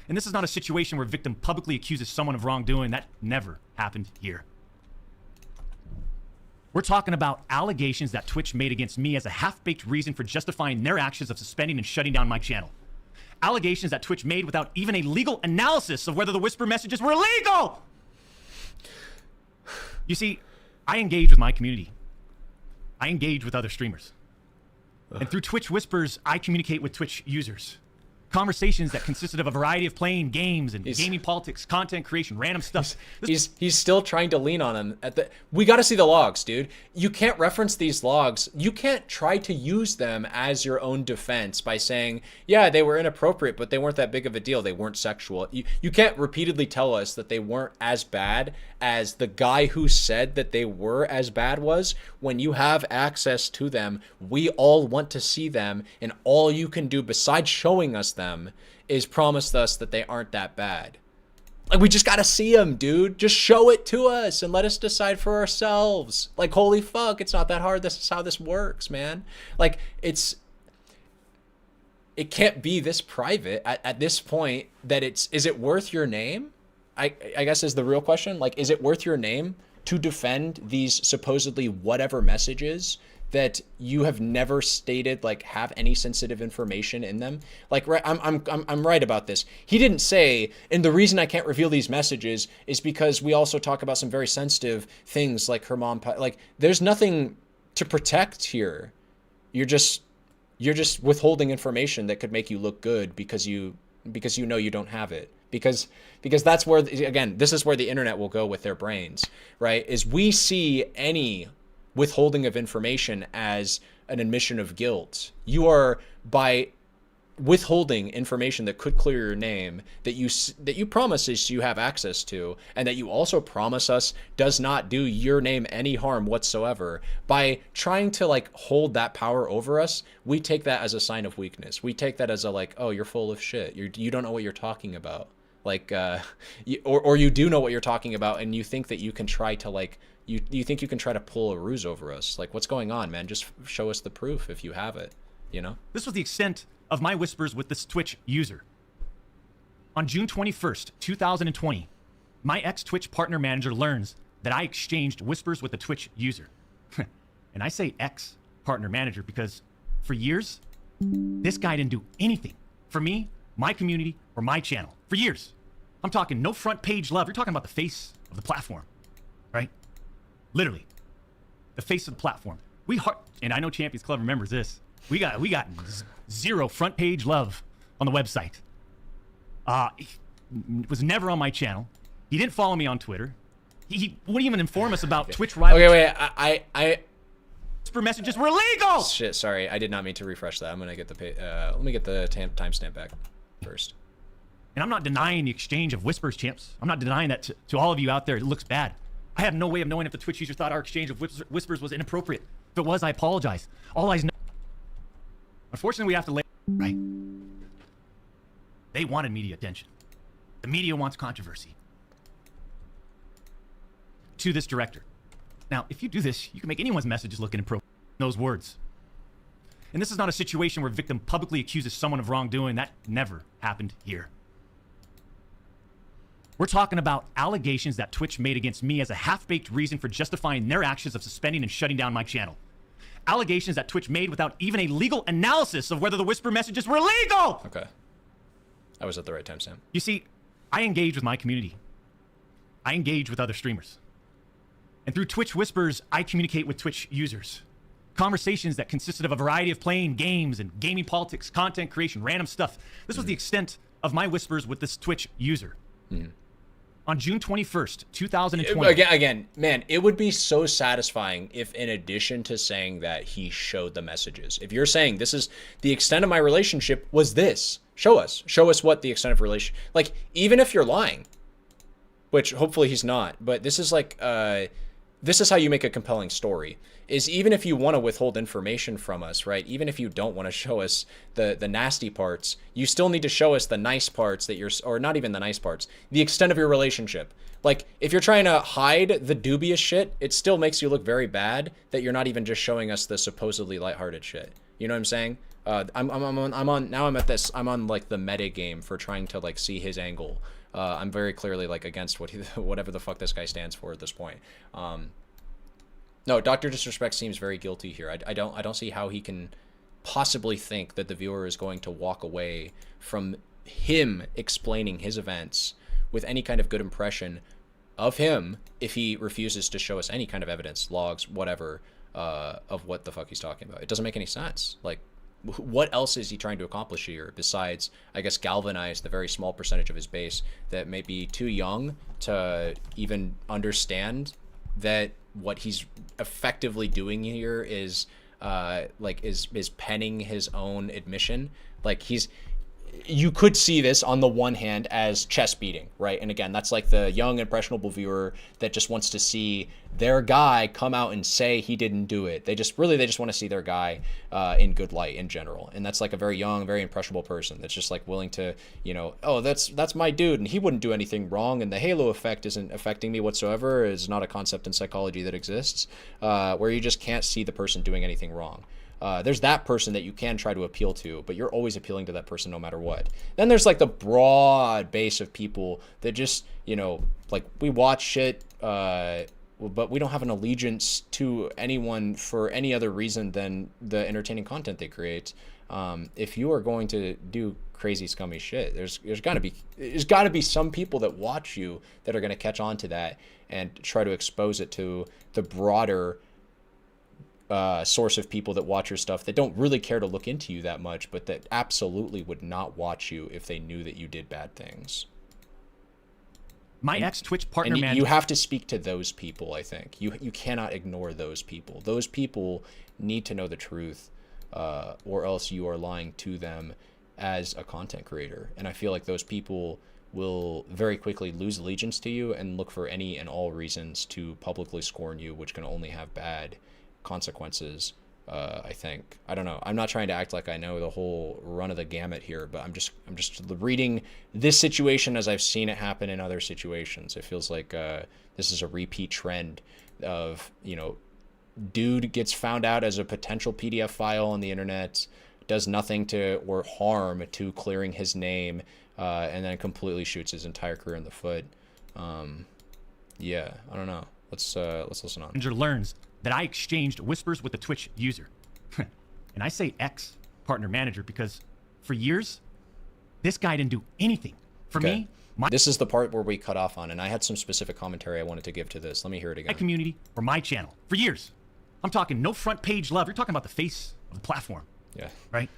And this is not a situation where a victim publicly accuses someone of wrongdoing. That never happened here. We're talking about allegations that Twitch made against me as a half-baked reason for justifying their actions of suspending and shutting down my channel. Allegations that Twitch made without even a legal analysis of whether the whisper messages were legal. You see, I engage with my community. I engage with other streamers. And through Twitch Whispers, I communicate with Twitch users. Conversations that consisted of a variety of playing games and gaming politics, content creation, random stuff. He's still trying to lean on him. We got to see the logs, dude. You can't reference these logs. You can't try to use them as your own defense by saying, yeah, they were inappropriate, but they weren't that big of a deal. They weren't sexual. You can't repeatedly tell us that they weren't as bad as the guy who said that they were as bad was. When you have access to them, we all want to see them, and all you can do besides showing us them is promise us that they aren't that bad. Like, we just gotta see him, dude. Just show it to us and let us decide for ourselves. Like, holy fuck, it's not that hard. This is how this works, man. Like, it can't be this private at this point that is it worth your name? I guess is the real question. Like, is it worth your name to defend these supposedly whatever messages that you have never stated like have any sensitive information in them? Like, right, I'm right about this. He didn't say, and the reason I can't reveal these messages is because we also talk about some very sensitive things like her mom. Like, there's nothing to protect here. You're just withholding information that could make you look good because you know you don't have it. Because that's where, again, this is where the internet will go with their brains, right? Is we see any withholding of information as an admission of guilt. You are, by withholding information that could clear your name, that you promise us you have access to, and that you also promise us does not do your name any harm whatsoever, by trying to like hold that power over us, we take that as a sign of weakness. We take that as a like, oh, you're full of shit. You don't know what you're talking about. Like, or you do know what you're talking about, and you think that you can try to like, you think you can try to pull a ruse over us. Like, what's going on, man? Just show us the proof if you have it, you know? This was the extent of my whispers with this Twitch user. On June 21st, 2020, my ex-Twitch partner manager learns that I exchanged whispers with the Twitch user. And I say ex-partner manager because for years, this guy didn't do anything for me, my community, or my channel. For years. I'm talking no front page love. You're talking about the face of the platform, right? Literally. The face of the platform. And I know Champions Club remembers this. We got zero front page love on the website. He was never on my channel. He didn't follow me on Twitter. He wouldn't even inform us about Twitch rival. Okay, wait. Whisper messages were illegal. Shit, sorry. I did not mean to refresh that. I'm gonna get let me get the timestamp back first. And I'm not denying the exchange of whispers, champs. I'm not denying that to all of you out there. It looks bad. I have no way of knowing if the Twitch user thought our exchange of whispers was inappropriate. If it was, I apologize. All I know. Unfortunately, we have to lay right. They wanted media attention. The media wants controversy. To this director. Now, if you do this, you can make anyone's messages look inappropriate. Those words. And this is not a situation where a victim publicly accuses someone of wrongdoing. That never happened here. We're talking about allegations that Twitch made against me as a half-baked reason for justifying their actions of suspending and shutting down my channel. Allegations that Twitch made without even a legal analysis of whether the whisper messages were legal. Okay. I was at the right timestamp. You see, I engage with my community. I engage with other streamers. And through Twitch Whispers, I communicate with Twitch users. Conversations that consisted of a variety of playing games and gaming politics, content creation, random stuff. This was the extent of my whispers with this Twitch user. On June 21st, 2020. Again, man, it would be so satisfying if, in addition to saying that he showed the messages, if you're saying this is the extent of my relationship was this, show us what the extent of relation, like, even if you're lying, which hopefully he's not, but this is like, this is how you make a compelling story, is even if you want to withhold information from us, right? Even if you don't want to show us the nasty parts, you still need to show us the nice parts that you're, or not even the nice parts, the extent of your relationship. Like, if you're trying to hide the dubious shit, it still makes you look very bad that you're not even just showing us the supposedly lighthearted shit. You know what I'm saying? I'm on like the meta game for trying to like see his angle. I'm very clearly like against whatever the fuck this guy stands for at this point. No, Dr. Disrespect seems very guilty here. I don't see how he can possibly think that the viewer is going to walk away from him explaining his events with any kind of good impression of him if he refuses to show us any kind of evidence, logs, whatever, of what the fuck he's talking about. It doesn't make any sense. Like, what else is he trying to accomplish here besides, I guess, galvanize the very small percentage of his base that may be too young to even understand that what he's effectively doing here is is penning his own admission. Like, you could see this on the one hand as chest beating, right? And again, that's like the young impressionable viewer that just wants to see their guy come out and say he didn't do it. They just want to see their guy in good light in general. And that's like a very young, very impressionable person that's just like willing to, oh, that's my dude and he wouldn't do anything wrong, and the halo effect isn't affecting me whatsoever is not a concept in psychology that exists, where you just can't see the person doing anything wrong. There's that person that you can try to appeal to, but you're always appealing to that person no matter what. Then there's like the broad base of people that just, like we watch shit, but we don't have an allegiance to anyone for any other reason than the entertaining content they create. If you are going to do crazy scummy shit, there's got to be some people that watch you that are going to catch on to that and try to expose it to the broader source of people that watch your stuff that don't really care to look into you that much, but that absolutely would not watch you if they knew that you did bad things. My ex-Twitch partner, and man. You have to speak to those people, I think. You cannot ignore those people. Those people need to know the truth, or else you are lying to them as a content creator. And I feel like those people will very quickly lose allegiance to you and look for any and all reasons to publicly scorn you, which can only have bad consequences. I think, I don't know, I'm not trying to act like I know the whole run of the gamut here, but I'm just reading this situation as I've seen it happen in other situations. It feels like this is a repeat trend of, dude gets found out as a potential PDF file on the internet, does nothing to or harm to clearing his name, and then completely shoots his entire career in the foot. Yeah, I don't know. Let's listen on. Learns that I exchanged whispers with the Twitch user. And I say ex-partner manager because for years, this guy didn't do anything. For me, this is the part where we cut off on, and I had some specific commentary I wanted to give to this. Let me hear it again. My community or my channel for years. I'm talking no front page love. You're talking about the face of the platform. Yeah. Right?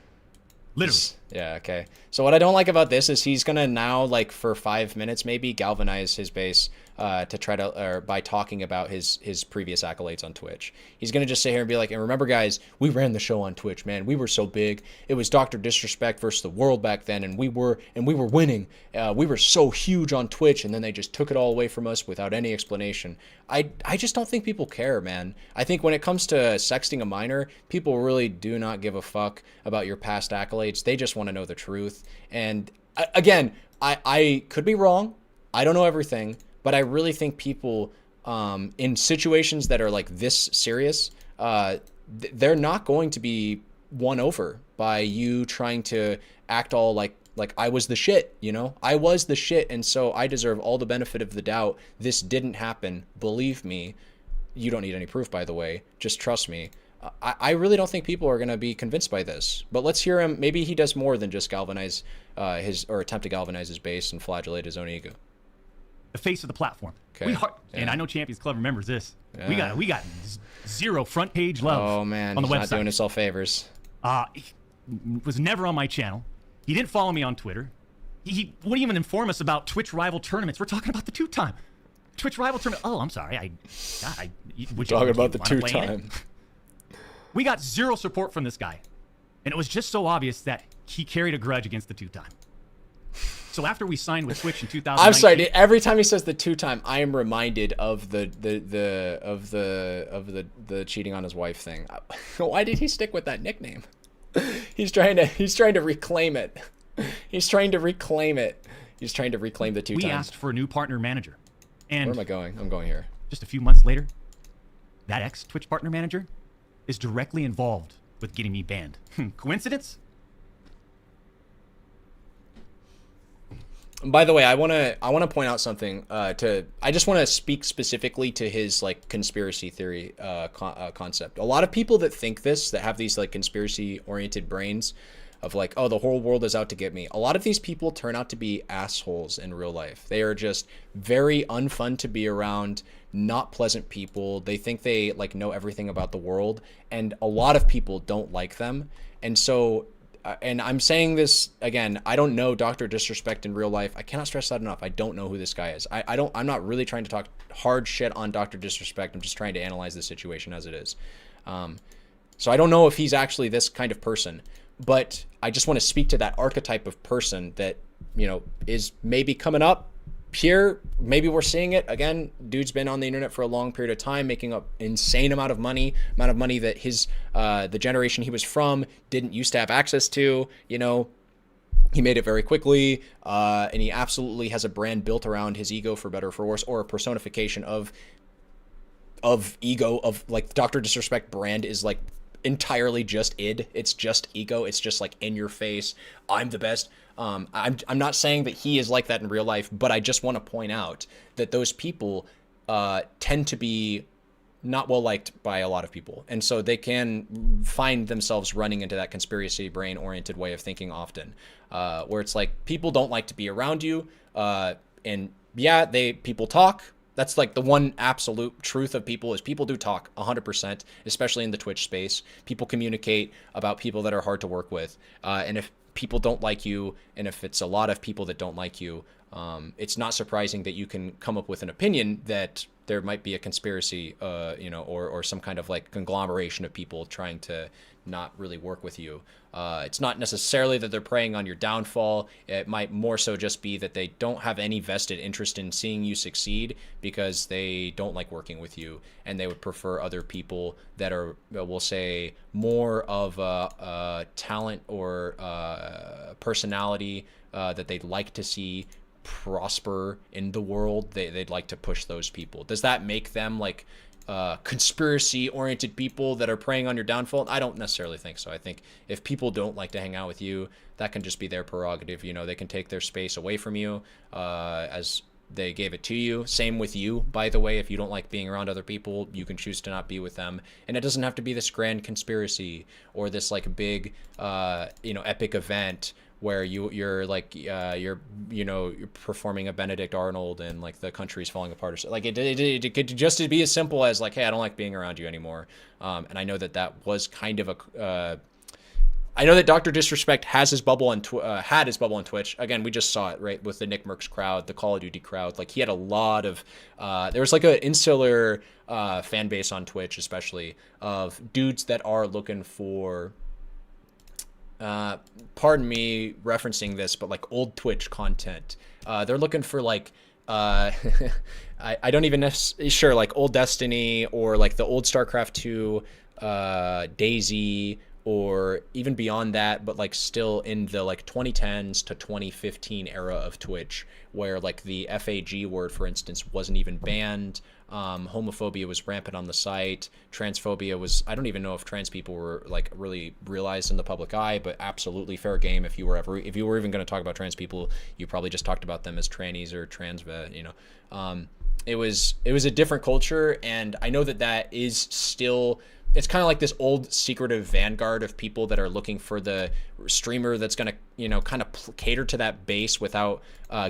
Literally. Yeah, okay. So what I don't like about this is he's going to now, like, for 5 minutes maybe, galvanize his base to try to, or by talking about his previous accolades on Twitch. He's going to just sit here and be like, and remember, guys, we ran the show on Twitch, man. We were so big. It was Dr. Disrespect versus the world back then, and we were winning. We were so huge on Twitch, and then they just took it all away from us without any explanation. I just don't think people care, man. I think when it comes to sexting a minor, people really do not give a fuck about your past accolades. They just want to know the truth. And again, I could be wrong. I don't know everything, but I really think people in situations that are like this serious, they're not going to be won over by you trying to act all like I was the shit, I was the shit, and so I deserve all the benefit of the doubt. This didn't happen. Believe me. You don't need any proof, by the way. Just trust me. I really don't think people are going to be convinced by this. But let's hear him. Maybe he does more than just galvanize attempt to galvanize his base and flagellate his own ego. The face of the platform. Okay. And I know Champions Club remembers this. Yeah. We got zero front page love. Oh man, on the he's website. not doing himself favors. He was never on my channel. He didn't follow me on Twitter. He wouldn't even inform us about Twitch rival tournaments. We're talking about the two-time Twitch rival tournament. Oh, I'm sorry. Would you talking about the wanna play in two-time. it? We got zero support from this guy, and it was just so obvious that he carried a grudge against the two-time. So after we signed with Twitch in 2019, I'm sorry. Every time he says the two-time, I am reminded of the cheating on his wife thing. Why did he stick with that nickname? He's trying to reclaim it. He's trying to reclaim it. He's trying to reclaim the two-time. We asked for a new partner manager, and where am I going? I'm going here. Just a few months later, that ex-Twitch partner manager is directly involved with getting me banned. Coincidence? By the way, I want to point out something. I just want to speak specifically to his like conspiracy theory concept. A lot of people that think this, that have these like conspiracy oriented brains, of like, oh, the whole world is out to get me. A lot of these people turn out to be assholes in real life. They are just very unfun to be around, not pleasant people. They think they like know everything about the world, and a lot of people don't like them. And so, and I'm saying this again, I don't know Dr. Disrespect in real life. I cannot stress that enough. I don't know who this guy is. I'm not really trying to talk hard shit on Dr. Disrespect. I'm just trying to analyze the situation as it is. So I don't know if he's actually this kind of person. But I just want to speak to that archetype of person that, you know, is maybe coming up here. Maybe we're seeing it again. Dude's been on the internet for a long period of time, making an insane amount of money that his the generation he was from didn't used to have access to. You know, he made it very quickly, and he absolutely has a brand built around his ego, for better or for worse, or a personification of ego, of like Dr. Disrespect brand is like entirely just id. It's just ego. It's just like in your face. I'm the best. I'm not saying that he is like that in real life, but I just want to point out that those people tend to be not well liked by a lot of people. And so they can find themselves running into that conspiracy brain oriented way of thinking often, where it's like people don't like to be around you. And yeah, people talk. That's like the one absolute truth of people is people do talk 100%, especially in the Twitch space. People communicate about people that are hard to work with. And if people don't like you, and if it's a lot of people that don't like you, it's not surprising that you can come up with an opinion that there might be a conspiracy, or some kind of like conglomeration of people trying to not really work with you. It's not necessarily that they're preying on your downfall. It might more so just be that they don't have any vested interest in seeing you succeed because they don't like working with you, and they would prefer other people that are, we'll say, more of a talent or personality that they'd like to see prosper in the world. They'd like to push those people. Does that make them like conspiracy oriented people that are preying on your downfall? I don't necessarily think so. I think if people don't like to hang out with you, that can just be their prerogative. You know, they can take their space away from you as they gave it to you. Same with you, by the way. If you don't like being around other people, you can choose to not be with them. And it doesn't have to be this grand conspiracy or this like big epic event where you're performing a Benedict Arnold and like the country's falling apart or so. Like it could just be as simple as like, hey, I don't like being around you anymore. And I know that was kind of I know that Dr. Disrespect has his bubble on had his bubble on Twitch. Again, we just saw it right with the Nick Mercs crowd, the Call of Duty crowd. Like he had a lot of there was like an insular fan base on Twitch, especially of dudes that are looking for. Pardon me referencing this, but like old Twitch content. They're looking for like, I don't even sure, like old Destiny or like the old StarCraft 2, DayZ, or even beyond that, but like still in the like 2010s to 2015 era of Twitch, where like the FAG word, for instance, wasn't even banned. Homophobia was rampant on the site. Transphobia was, I don't even know if trans people were like really realized in the public eye, but absolutely fair game. If you were even going to talk about trans people, you probably just talked about them as trannies or transvet, it was a different culture. And I know that is still, it's kind of like this old secretive vanguard of people that are looking for the streamer that's going to, kind of cater to that base without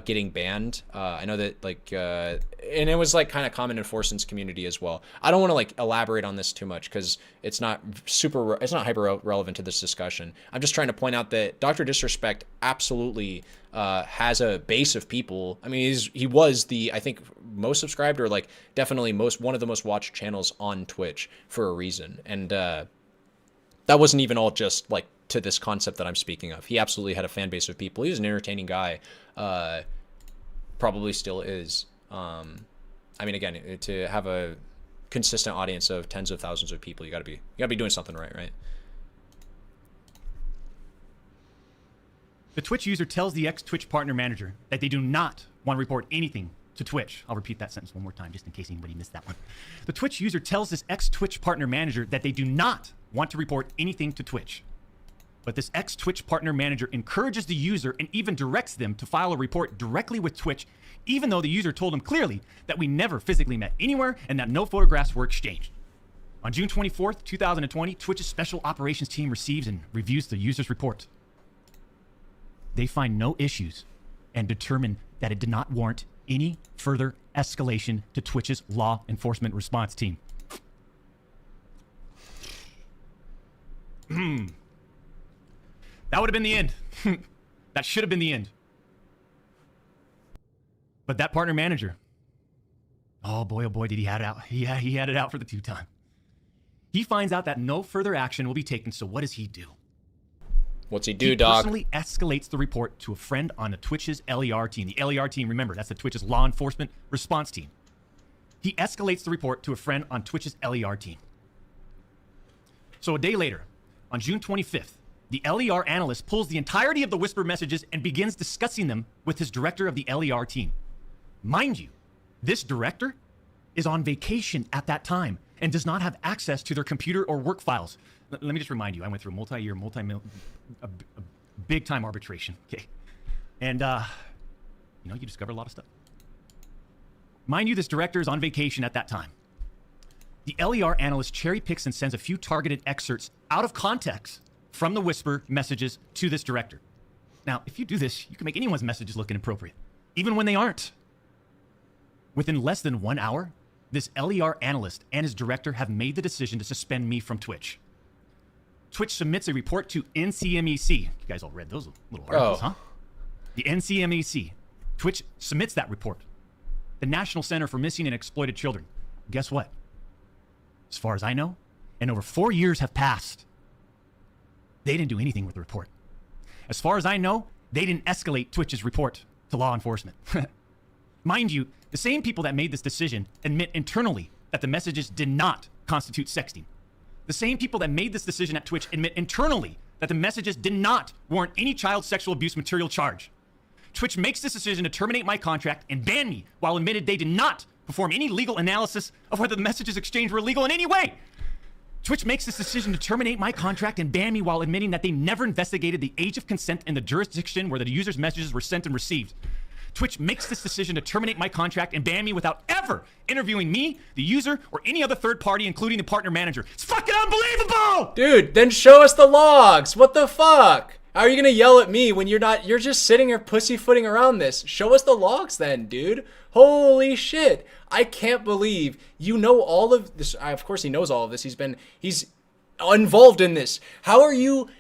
getting banned. I know that and it was like kind of common in Forsen's community as well. I don't want to like elaborate on this too much because it's not hyper relevant to this discussion. I'm just trying to point out that Dr. Disrespect absolutely has a base of people. I mean, he was I think most subscribed, or like definitely one of the most watched channels on Twitch for a reason. And that wasn't even all just like to this concept that I'm speaking of. He absolutely had a fan base of people. He was an entertaining guy, probably still is. I mean, again, to have a consistent audience of tens of thousands of people, you gotta be doing something right? The Twitch user tells the ex-Twitch partner manager that they do not want to report anything to Twitch. I'll repeat that sentence one more time just in case anybody missed that one. The Twitch user tells this ex-Twitch partner manager that they do not want to report anything to Twitch. But this ex-Twitch partner manager encourages the user and even directs them to file a report directly with Twitch, even though the user told him clearly that we never physically met anywhere and that no photographs were exchanged. On June 24th, 2020, Twitch's special operations team receives and reviews the user's report. They find no issues and determine that it did not warrant any further escalation to Twitch's law enforcement response team. That would have been the end. That should have been the end. But that partner manager, oh boy, did he had it out. Yeah, he had it out for the two-time. He finds out that no further action will be taken, so what does he do? What's he do, He dog? personally escalates the report to a friend on the Twitch's LER team. The LER team, remember, that's the Twitch's law enforcement response team. He escalates the report to a friend on Twitch's LER team. So a day later, on June 25th, the LER analyst pulls the entirety of the whisper messages and begins discussing them with his director of the LER team. Mind you, this director is on vacation at that time and does not have access to their computer or work files. Let me just remind you, I went through a big time arbitration. Okay. And, you discover a lot of stuff. Mind you, this director is on vacation at that time. The LER analyst cherry picks and sends a few targeted excerpts out of context from the whisper messages to this director. Now, if you do this, you can make anyone's messages look inappropriate, even when they aren't. Within less than 1 hour, this LER analyst and his director have made the decision to suspend me from Twitch. Twitch submits a report to NCMEC. You guys all read those little articles, huh? The NCMEC. Twitch submits that report. The National Center for Missing and Exploited Children. Guess what? As far as I know, and over 4 years have passed, they didn't do anything with the report. As far as I know, they didn't escalate Twitch's report to law enforcement. Mind you, the same people that made this decision admit internally that the messages did not constitute sexting. The same people that made this decision at Twitch admit internally that the messages did not warrant any child sexual abuse material charge. Twitch makes this decision to terminate my contract and ban me while admitted they did not perform any legal analysis of whether the messages exchanged were illegal in any way. Twitch makes this decision to terminate my contract and ban me while admitting that they never investigated the age of consent in the jurisdiction where the user's messages were sent and received. Twitch makes this decision to terminate my contract and ban me without ever interviewing me, the user, or any other third party, including the partner manager. It's fucking unbelievable! Dude, then show us the logs. What the fuck? How are you gonna yell at me when you're just sitting here pussyfooting around this? Show us the logs then, dude. Holy shit. I can't believe you know all of this. Of course he knows all of this. He's involved in this. How are you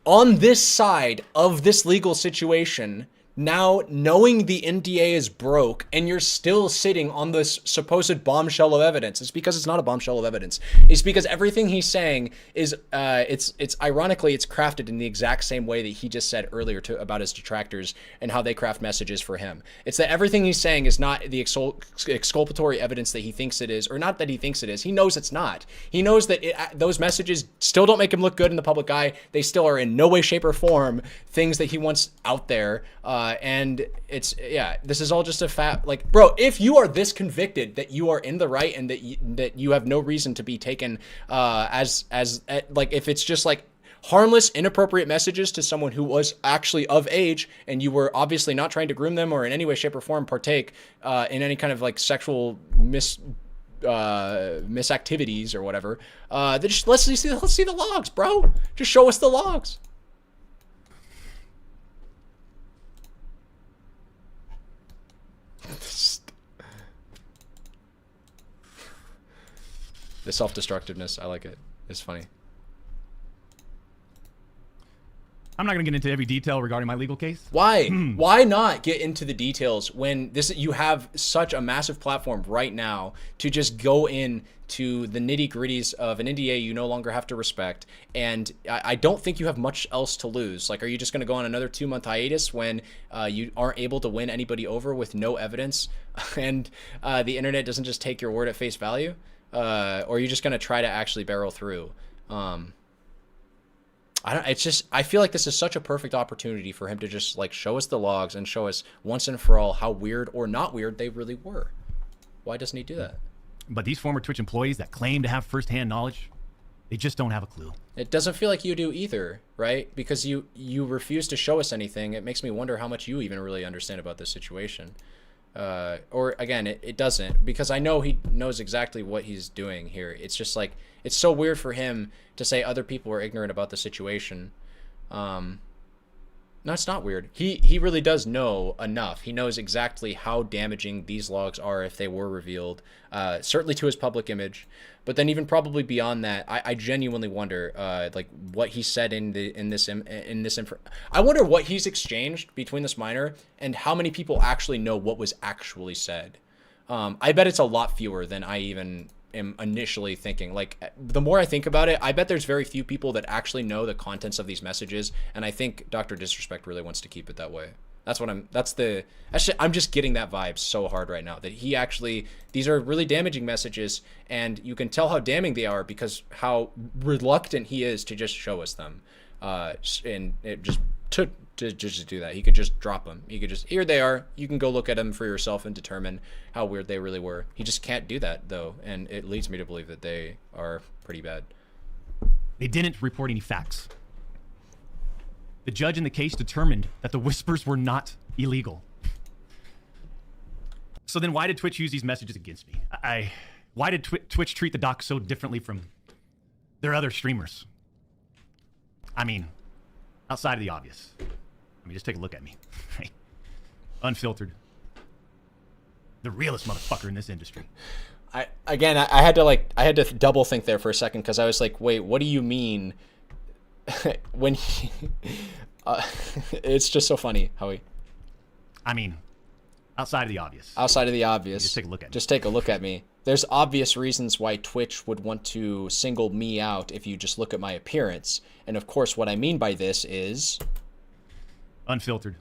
on this side of this legal situation now, knowing the NDA is broke and you're still sitting on this supposed bombshell of evidence? It's because it's not a bombshell of evidence. It's because everything he's saying is, it's ironically, it's crafted in the exact same way that he just said earlier about his detractors and how they craft messages for him. It's that everything he's saying is not the exculpatory evidence that he thinks it is, or not that he thinks it is. He knows it's not. He knows that those messages still don't make him look good in the public eye. They still are in no way, shape, or form things that he wants out there. And this is all just a like, bro, if you are this convicted that you are in the right and that you have no reason to be taken as like, if it's just like harmless, inappropriate messages to someone who was actually of age and you were obviously not trying to groom them or in any way, shape, or form partake in any kind of like sexual misactivities or whatever, then just let's see the logs, bro. Just show us the logs. The self-destructiveness, I like it. It's funny. I'm not going to get into every detail regarding my legal case. Why? Why not get into the details when you have such a massive platform right now to just go in to the nitty-gritties of an NDA you no longer have to respect? And I don't think you have much else to lose. Like, are you just going to go on another 2-month hiatus when you aren't able to win anybody over with no evidence and the internet doesn't just take your word at face value? Or are you just going to try to actually barrel through? I feel like this is such a perfect opportunity for him to just like show us the logs and show us once and for all how weird or not weird they really were. Why doesn't he do that? But these former Twitch employees that claim to have firsthand knowledge, they just don't have a clue. It doesn't feel like you do either, right? Because you refuse to show us anything. It makes me wonder how much you even really understand about this situation. Or again, it doesn't, because I know he knows exactly what he's doing here. It's just like, it's so weird for him to say other people are ignorant about the situation. No, it's not weird. He really does know enough. He knows exactly how damaging these logs are if they were revealed, certainly to his public image. But then even probably beyond that, I genuinely wonder, like what he said in this info. I wonder what he's exchanged between this minor and how many people actually know what was actually said. I bet it's a lot fewer than I even am initially thinking. Like, the more I think about it, I bet there's very few people that actually know the contents of these messages, and I think Dr. Disrespect really wants to keep it that way. I'm just getting that vibe so hard right now, that he actually, these are really damaging messages, and you can tell how damning they are because how reluctant he is to just show us them. And it just to just do that. He could just drop them. He could just, here they are. You can go look at them for yourself and determine how weird they really were. He just can't do that, though, and it leads me to believe that they are pretty bad. They didn't report any facts. The judge in the case determined that the whispers were not illegal. So then why did Twitch use these messages against me? Why did Twitch treat the doc so differently from their other streamers? I mean, outside of the obvious. I mean, just take a look at me. Unfiltered. The realest motherfucker in this industry. I had to double think there for a second, because I was like, wait, what do you mean? When he, it's just so funny how he. I mean, outside of the obvious. Outside of the obvious. Just take a look at me. Just take a look at me. There's obvious reasons why Twitch would want to single me out if you just look at my appearance. And of course, what I mean by this is... Unfiltered.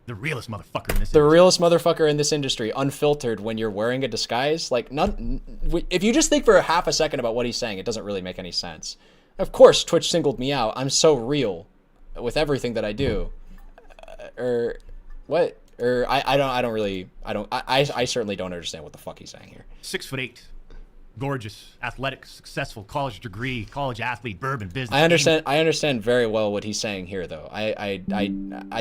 The realest motherfucker in this The industry. realest motherfucker in this industry. Unfiltered when you're wearing a disguise. Like, if you just think for a half a second about what he's saying, it doesn't really make any sense. Of course, Twitch singled me out. I'm so real with everything that I do. What? I certainly don't understand what the fuck he's saying here. 6'8", gorgeous, athletic, successful, college degree, college athlete, bourbon business. I understand very well what he's saying here, though. I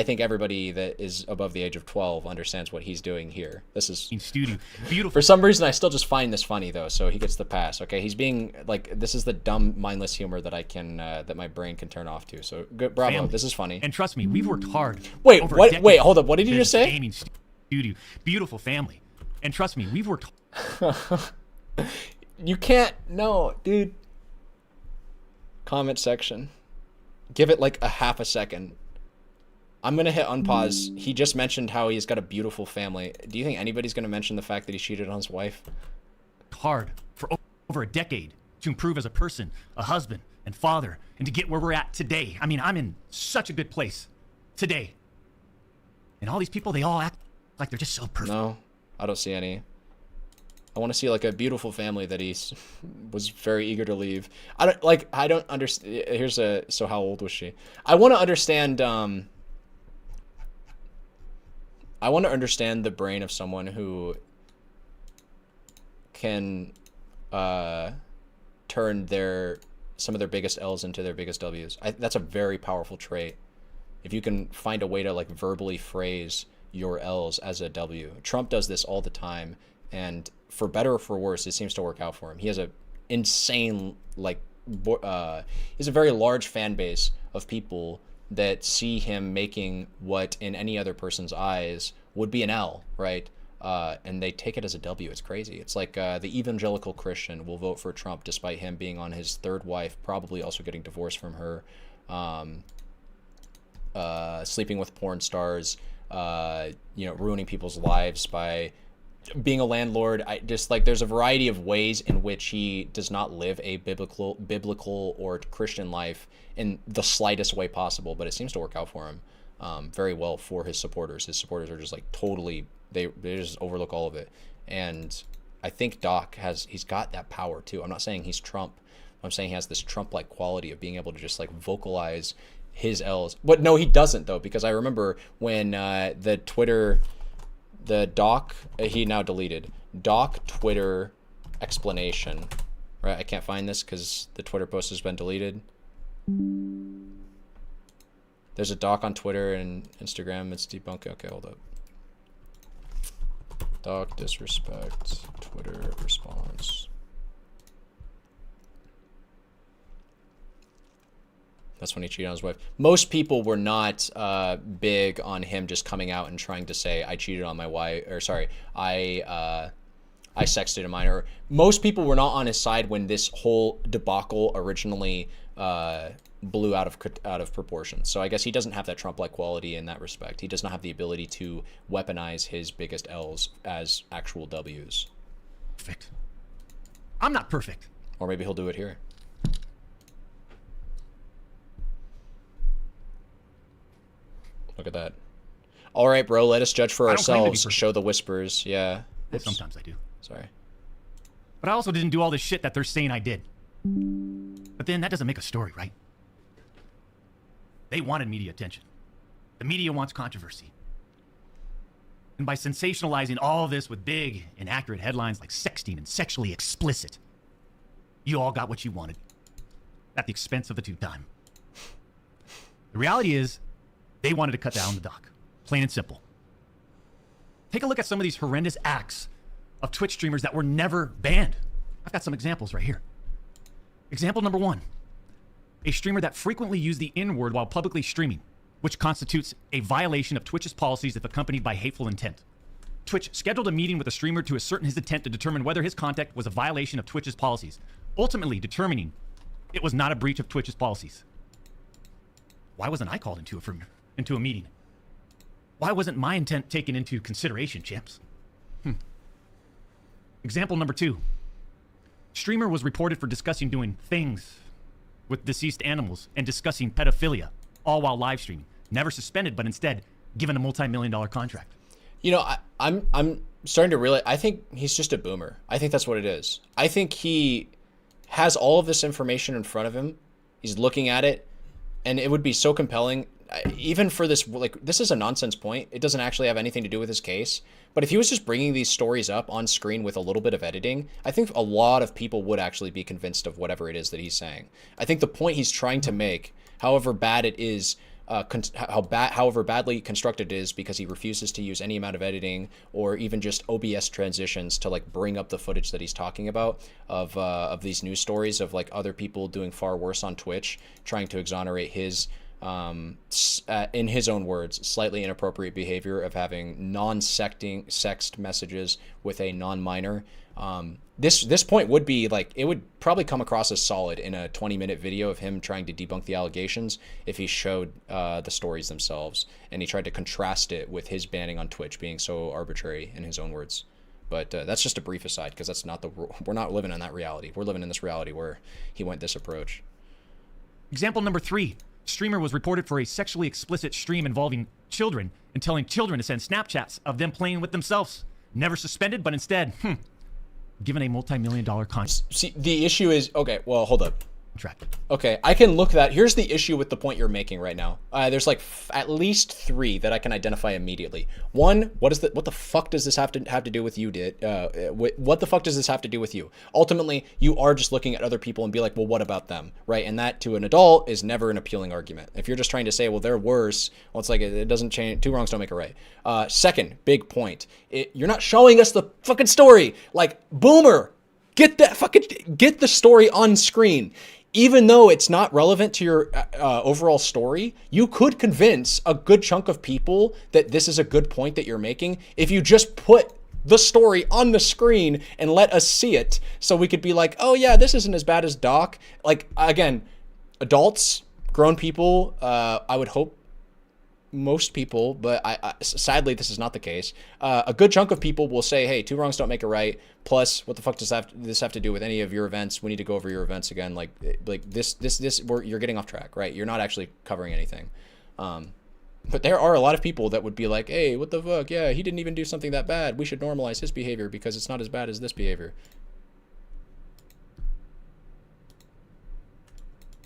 think everybody that is above the age of 12 understands what he's doing here. This is Studio, beautiful. For some reason, I still just find this funny, though, so he gets the pass. Okay, he's being like, this is the dumb, mindless humor that I can that my brain can turn off to. So good, bravo. Family. This is funny. And trust me, we've worked hard. Wait, over a what? decade Wait, hold up. What did you in just say? Gaming studio, beautiful family. And trust me, we've worked. You can't. No, dude. Comment section. Give it like a half a second. I'm going to hit unpause. He just mentioned how he's got a beautiful family. Do you think anybody's going to mention the fact that he cheated on his wife? Hard for over a decade to improve as a person, a husband, and father, and to get where we're at today. I mean, I'm in such a good place today. And all these people, they all act like they're just so perfect. No, I don't see any. I want to see like a beautiful family that he was very eager to leave. I don't understand. So how old was she? I want to understand. I want to understand the brain of someone who can turn some of their biggest L's into their biggest W's. That's a very powerful trait. If you can find a way to like verbally phrase your L's as a W. Trump does this all the time, and for better or for worse, it seems to work out for him. He has a insane, he's a very large fan base of people that see him making what in any other person's eyes would be an L, right? And they take it as a W. It's crazy. It's like the evangelical Christian will vote for Trump despite him being on his third wife, probably also getting divorced from her, sleeping with porn stars, ruining people's lives by being a landlord. There's a variety of ways in which he does not live a biblical or Christian life in the slightest way possible, but it seems to work out for him very well for his supporters. His supporters are just like totally, they just overlook all of it. And I think Doc he's got that power too. I'm not saying he's Trump. I'm saying he has this Trump-like quality of being able to just like vocalize his L's. But no, he doesn't though, because I remember when the Doc, he now deleted, Doc Twitter explanation, right? I can't find this because the Twitter post has been deleted. There's a Doc on Twitter and Instagram. It's debunked. Okay, hold up. Doc disrespect, Twitter response. That's when he cheated on his wife. Most people were not big on him just coming out and trying to say, I cheated on my wife, or sorry, I sexted a minor. Most people were not on his side when this whole debacle originally blew out of proportion. So I guess he doesn't have that Trump-like quality in that respect. He does not have the ability to weaponize his biggest L's as actual W's. Perfect. I'm not perfect. Or maybe he'll do it here. Look at that. All right, bro, let us judge for I don't claim to be ourselves. perfect. Show the whispers. Yeah. Oops. Sometimes I do. Sorry. But I also didn't do all this shit that they're saying I did. But then that doesn't make a story, right? They wanted media attention. The media wants controversy. And by sensationalizing all this with big, inaccurate headlines like sexting and sexually explicit, you all got what you wanted at the expense of the tube time. The reality is, they wanted to cut down the doc. Plain and simple. Take a look at some of these horrendous acts of Twitch streamers that were never banned. I've got some examples right here. Example number 1. A streamer that frequently used the N-word while publicly streaming, which constitutes a violation of Twitch's policies if accompanied by hateful intent. Twitch scheduled a meeting with the streamer to ascertain his intent to determine whether his conduct was a violation of Twitch's policies, ultimately determining it was not a breach of Twitch's policies. Why wasn't I called into a meeting? Why wasn't my intent taken into consideration, champs? Example number 2. Streamer was reported for discussing doing things with deceased animals and discussing pedophilia, all while live streaming. Never suspended, but instead given a multi-million-dollar contract. You know, I'm starting to realize, I think he's just a boomer. I think that's what it is. I think he has all of this information in front of him. He's looking at it, and it would be so compelling, even for this, like, this is a nonsense point. It doesn't actually have anything to do with his case. But if he was just bringing these stories up on screen with a little bit of editing, I think a lot of people would actually be convinced of whatever it is that he's saying. I think the point he's trying to make, however bad it is, however badly constructed it is, because he refuses to use any amount of editing or even just OBS transitions to like bring up the footage that he's talking about of these news stories of like other people doing far worse on Twitch, trying to exonerate his in his own words, slightly inappropriate behavior of having non-sexed messages with a non-minor. This point would be like, it would probably come across as solid in a 20-minute video of him trying to debunk the allegations if he showed the stories themselves and he tried to contrast it with his banning on Twitch being so arbitrary in his own words. But that's just a brief aside, because that's not we're not living in that reality. We're living in this reality where he went this approach. Example number 3. Streamer was reported for a sexually explicit stream involving children and telling children to send Snapchats of them playing with themselves. Never suspended, but instead, given a multi-million-dollar contract. See, the issue is, okay, well, hold up. Okay, I can look that. Here's the issue with the point you're making right now. There's like at least 3 that I can identify immediately. One, what the fuck does this have to do with you? What the fuck does this have to do with you? Ultimately, you are just looking at other people and be like, well, what about them, right? And that to an adult is never an appealing argument. If you're just trying to say, well, they're worse, well, it's like it doesn't change. 2 wrongs don't make a right. Second, big point. You're not showing us the fucking story. Like, boomer, get the story on screen. Even though it's not relevant to your overall story, you could convince a good chunk of people that this is a good point that you're making if you just put the story on the screen and let us see it, so we could be like, oh yeah, this isn't as bad as Doc. Like, again, adults, grown people, I would hope most people, but I sadly this is not the case. A good chunk of people will say, hey, 2 wrongs don't make a right. Plus, what the fuck does this have to do with any of your events? We need to go over your events again. Like this you're getting off track, right? You're not actually covering anything. But there are a lot of people that would be like, hey, what the fuck? Yeah, he didn't even do something that bad. We should normalize his behavior because it's not as bad as this behavior.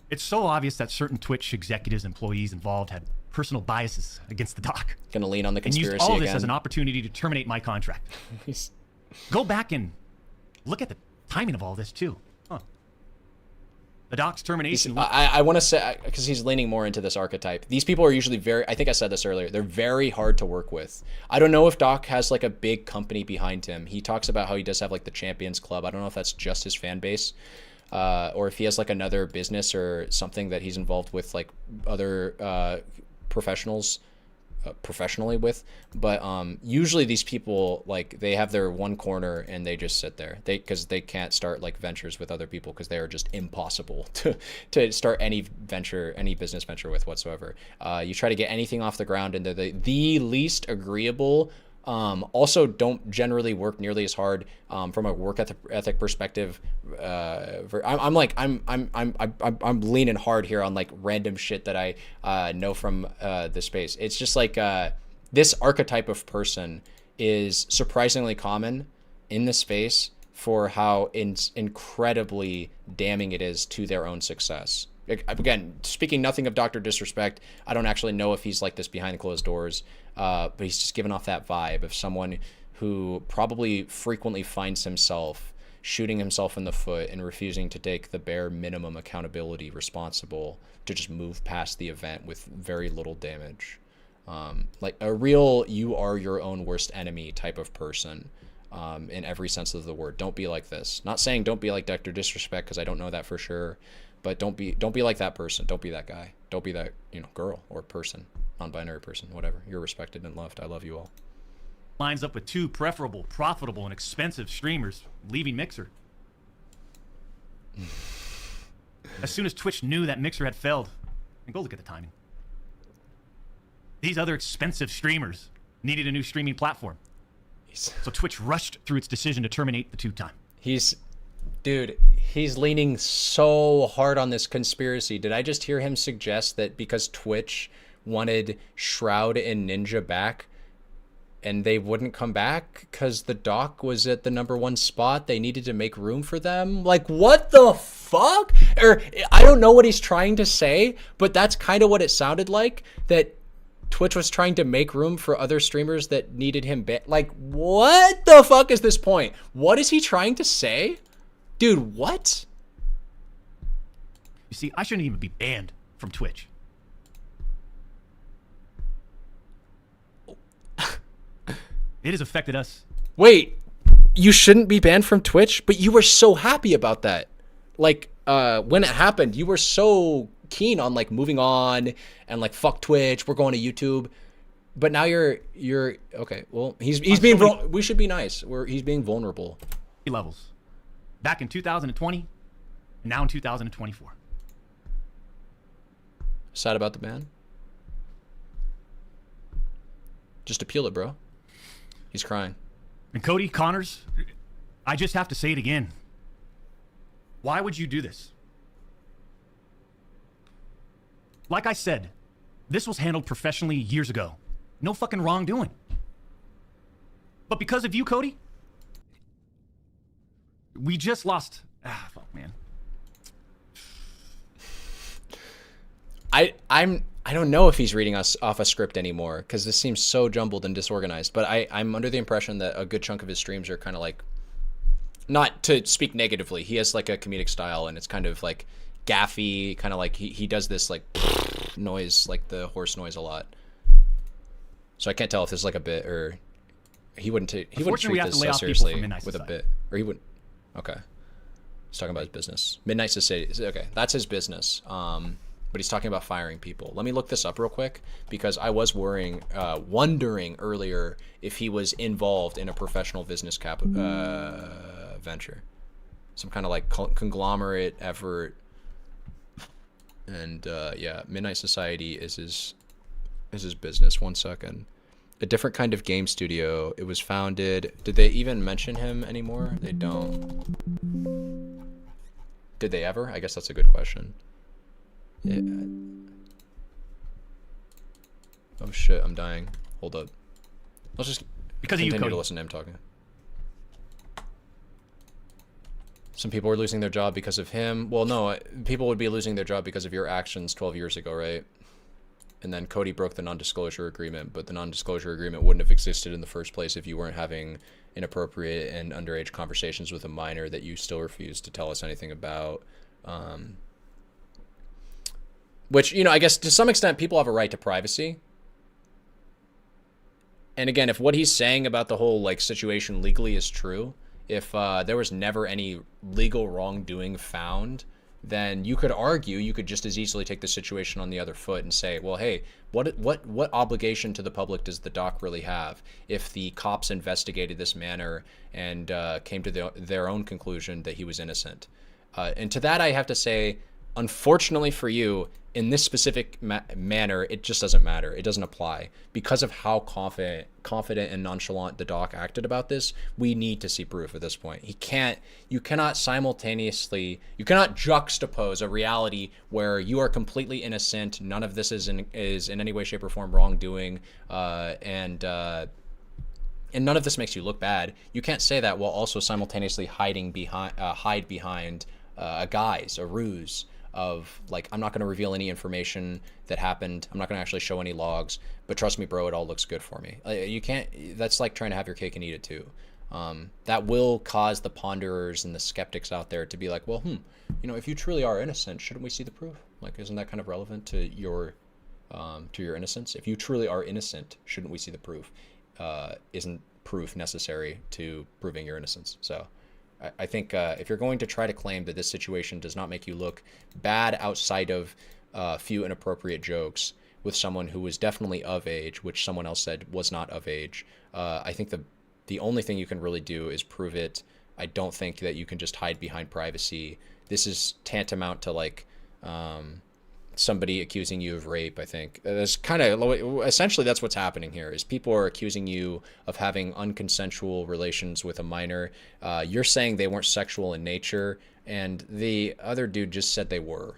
It's so obvious that certain Twitch executives, employees involved had personal biases against the doc. Gonna lean on the conspiracy and used all of this again. as an opportunity to terminate my contract. Go back and look at the timing of all this too. The doc's termination. I want to say, because he's leaning more into this archetype. These people are usually I think I said this earlier, they're very hard to work with. I don't know if Doc has like a big company behind him. He talks about how he does have like the Champions Club. I don't know if that's just his fan base. Or if he has like another business or something that he's involved with, like other professionals professionally with. But usually these people, like, they have their one corner and they just sit there, because they can't start like ventures with other people because they are just impossible to start any business venture with whatsoever. You try to get anything off the ground and they're the least agreeable Also, don't generally work nearly as hard from a work ethic perspective. I'm leaning hard here on like random shit that I know from the space. It's just like this archetype of person is surprisingly common in the space for how incredibly damning it is to their own success. Again, speaking nothing of Dr. Disrespect, I don't actually know if he's like this behind closed doors, but he's just giving off that vibe of someone who probably frequently finds himself shooting himself in the foot and refusing to take the bare minimum accountability responsible to just move past the event with very little damage. Like a real you are your own worst enemy type of person. In every sense of the word. Don't be like this. Not saying don't be like Dr. Disrespect, because I don't know that for sure, but don't be like that person. Don't be that guy. Don't be that, girl or person, non-binary person, whatever. You're respected and loved. I love you all. Lines up with two preferable, profitable, and expensive streamers leaving Mixer. As soon as Twitch knew that Mixer had failed, and go look at the timing. These other expensive streamers needed a new streaming platform. So Twitch rushed through its decision to terminate the tube time. He's leaning so hard on this conspiracy. Did I just hear him suggest that because Twitch wanted Shroud and Ninja back and they wouldn't come back because the doc was at the #1 spot, they needed to make room for them? Like, what the fuck? Or I don't know what he's trying to say, but that's kind of what it sounded like, that Twitch was trying to make room for other streamers that needed him like, what the fuck is this point? What is he trying to say? Dude, what? You see, I shouldn't even be banned from Twitch. It has affected us. Wait, you shouldn't be banned from Twitch? But you were so happy about that. Like, when it happened, you were so keen on like moving on and like fuck Twitch, we're going to YouTube, but now you're okay. Well, he's being we should be nice. He's being vulnerable. Levels back in 2020, and now in 2024. Sad about the ban. Just appeal it, bro. He's crying. And Cody Connors, I just have to say it again. Why would you do this? Like I said, this was handled professionally years ago. No fucking wrongdoing. But because of you, Cody, we just lost. Fuck, man. I don't know if he's reading us off a script anymore, because this seems so jumbled and disorganized. But I'm under the impression that a good chunk of his streams are kind of like, not to speak negatively, he has like a comedic style, and it's kind of like gaffy, kind of like he does this like noise, like the horse noise a lot. So I can't tell if this is like a bit, or he wouldn't treat this so seriously with a bit, or he wouldn't. Okay, he's talking about his business. Midnight Society. Okay, that's his business. But he's talking about firing people. Let me look this up real quick, because I was wondering earlier if he was involved in a professional business venture, some kind of like conglomerate effort. And yeah, Midnight Society is his business. 1 second. A different kind of game studio. It was founded. Did they even mention him anymore? They don't. Did they ever? I guess that's a good question. Yeah. Oh shit, I'm dying. Hold up. Let's just continue to listen to him talking. Some people are losing their job because of him. Well, no, people would be losing their job because of your actions 12 years ago, right? And then Cody broke the non-disclosure agreement, but the non-disclosure agreement wouldn't have existed in the first place if you weren't having inappropriate and underage conversations with a minor that you still refused to tell us anything about. Which, you know, I guess to some extent people have a right to privacy. And again, if what he's saying about the whole like situation legally is true, if there was never any legal wrongdoing found, then you could argue, you could just as easily take the situation on the other foot and say, well, hey, what obligation to the public does the doc really have if the cops investigated this manner and came to their own conclusion that he was innocent? And to that I have to say, Unfortunately for you, in this specific manner, it just doesn't matter. It doesn't apply because of how confident and nonchalant the doc acted about this. We need to see proof at this point. You cannot juxtapose a reality where you are completely innocent. None of this is in any way, shape, or form wrongdoing, and none of this makes you look bad. You can't say that while also simultaneously hide behind a guise, a ruse of like, I'm not going to reveal any information that happened. I'm not going to actually show any logs, but trust me, bro, it all looks good for me. You can't, that's like trying to have your cake and eat it too. That will cause the ponderers and the skeptics out there to be like, well, if you truly are innocent, shouldn't we see the proof? Like, isn't that kind of relevant to your innocence? If you truly are innocent, shouldn't we see the proof? Isn't proof necessary to proving your innocence? So I think if you're going to try to claim that this situation does not make you look bad outside of a few inappropriate jokes with someone who was definitely of age, which someone else said was not of age, I think the only thing you can really do is prove it. I don't think that you can just hide behind privacy. This is tantamount to like somebody accusing you of rape. I think that's kind of essentially that's what's happening here is people are accusing you of having unconsensual relations with a minor. You're saying they weren't sexual in nature, and the other dude just said they were,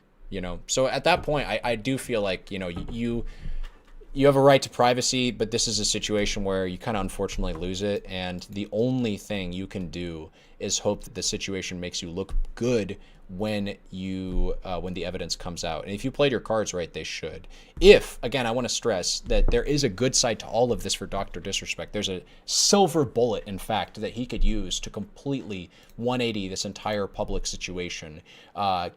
so at that point I do feel like you have a right to privacy, but this is a situation where you kind of unfortunately lose it, and the only thing you can do is hope that the situation makes you look good when the evidence comes out. And if you played your cards right, they should. If, again, I want to stress that there is a good side to all of this for Dr. Disrespect. There's a silver bullet, in fact, that he could use to completely 180 this entire public situation,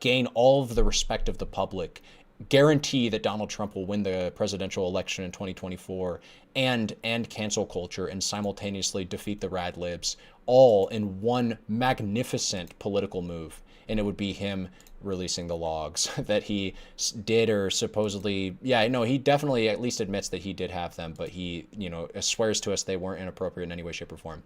gain all of the respect of the public, guarantee that Donald Trump will win the presidential election in 2024, and cancel culture, and simultaneously defeat the rad libs, all in one magnificent political move. And it would be him releasing the logs that he did, or supposedly, he definitely at least admits that he did have them, but he, swears to us they weren't inappropriate in any way, shape, or form.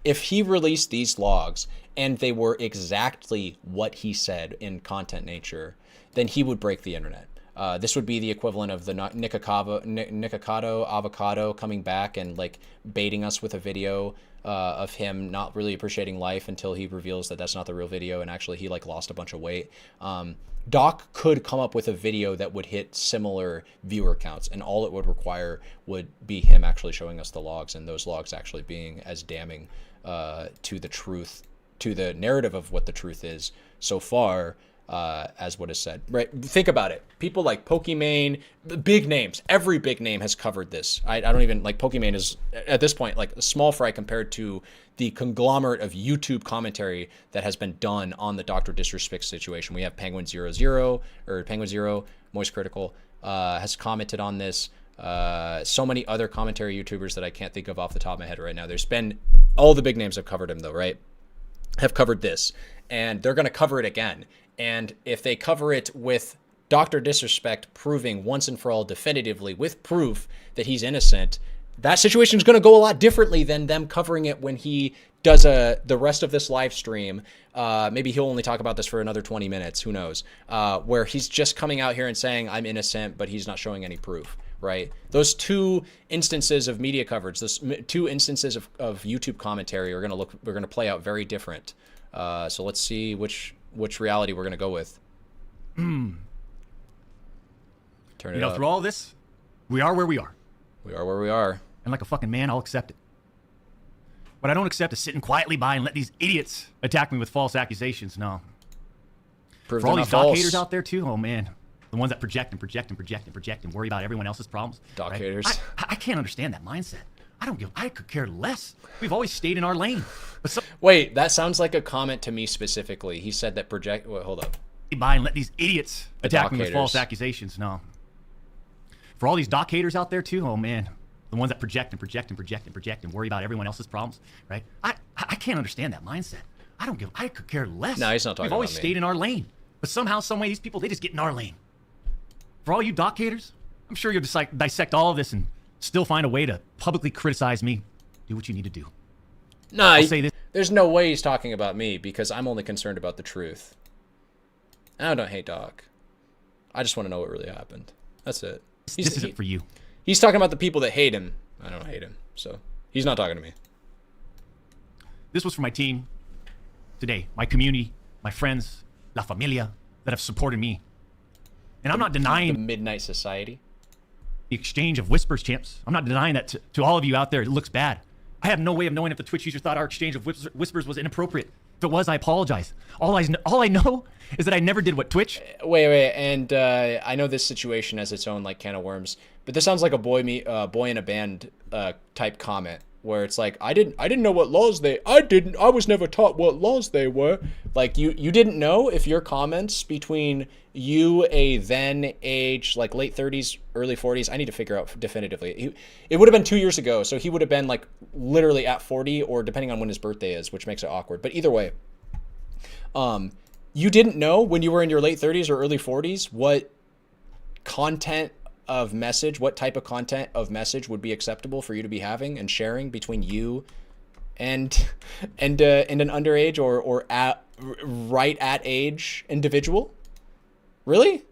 If he released these logs and they were exactly what he said in content nature, then he would break the internet. This would be the equivalent of the Nikocado avocado coming back and like baiting us with a video of him not really appreciating life until he reveals that that's not the real video and actually he like lost a bunch of weight. Doc could come up with a video that would hit similar viewer counts, and all it would require would be him actually showing us the logs, and those logs actually being as damning to the truth, to the narrative of what the truth is so far, as what is said. Right? Think about it. People like Pokimane, big names. Every big name has covered this. I don't even like Pokimane is at this point like a small fry compared to the conglomerate of YouTube commentary that has been done on the Dr. Disrespect situation. We have Penguin Zero, Moist Critical has commented on this. So many other commentary YouTubers that I can't think of off the top of my head right now. There's been all the big names have covered him though, right? Have covered this, and they're going to cover it again. And if they cover it with Dr. Disrespect proving once and for all definitively with proof that he's innocent, that situation is going to go a lot differently than them covering it when he does the rest of this live stream. Maybe he'll only talk about this for another 20 minutes. Who knows? Where he's just coming out here and saying, I'm innocent, but he's not showing any proof. Right? Those two instances of media coverage, those two instances of YouTube commentary are going to play out very different. So let's see which reality we're going to go with. Turn it up. Through all this, we are where we are. We are where we are. And like a fucking man, I'll accept it. What I don't accept is sitting quietly by and let these idiots attack me with false accusations. No. Prove For all they're these not doc false. haters out there too, oh man. The ones that project and worry about everyone else's problems. Doc right? haters. I can't understand that mindset. I could care less. We've always stayed in our lane. But Wait, that sounds like a comment to me specifically. He said that hold up. By and let these idiots attack me with haters. false accusations. No. For all these doc haters out there too, oh man. The ones that project and worry about everyone else's problems, right? I can't understand that mindset. I could care less. No, he's not talking We've always about me. stayed in our lane. But somehow, some way, these people, they just get in our lane. For all you doc haters, I'm sure you'll just like dissect all of this and still find a way to publicly criticize me. Do what you need to do. No, say this. There's no way he's talking about me because I'm only concerned about the truth. I don't hate Doc. I just want to know what really happened. That's it. This isn't for you. He's talking about the people that hate him. I don't hate him, so he's not talking to me. This was for my team today, my community, my friends, La Familia that have supported me. And I'm not denying the Midnight Society. The exchange of whispers, champs. I'm not denying that to all of you out there. It looks bad. I have no way of knowing if the Twitch user thought our exchange of whispers was inappropriate. If it was, I apologize. All I know is that I never did what Twitch. Wait, and I know this situation has its own like can of worms, but this sounds like a boy in a band type comment where it's like I didn't know what laws I was never taught what laws they were. Like you didn't know if your comments between you a then age like late 30s early 40s, I need to figure out definitively, it would have been 2 years ago, so he would have been like literally at 40 or depending on when his birthday is, which makes it awkward, but either way, you didn't know when you were in your late 30s or early 40s what content of message, what type of content of message would be acceptable for you to be having and sharing between you and an underage or right at age individual. Really?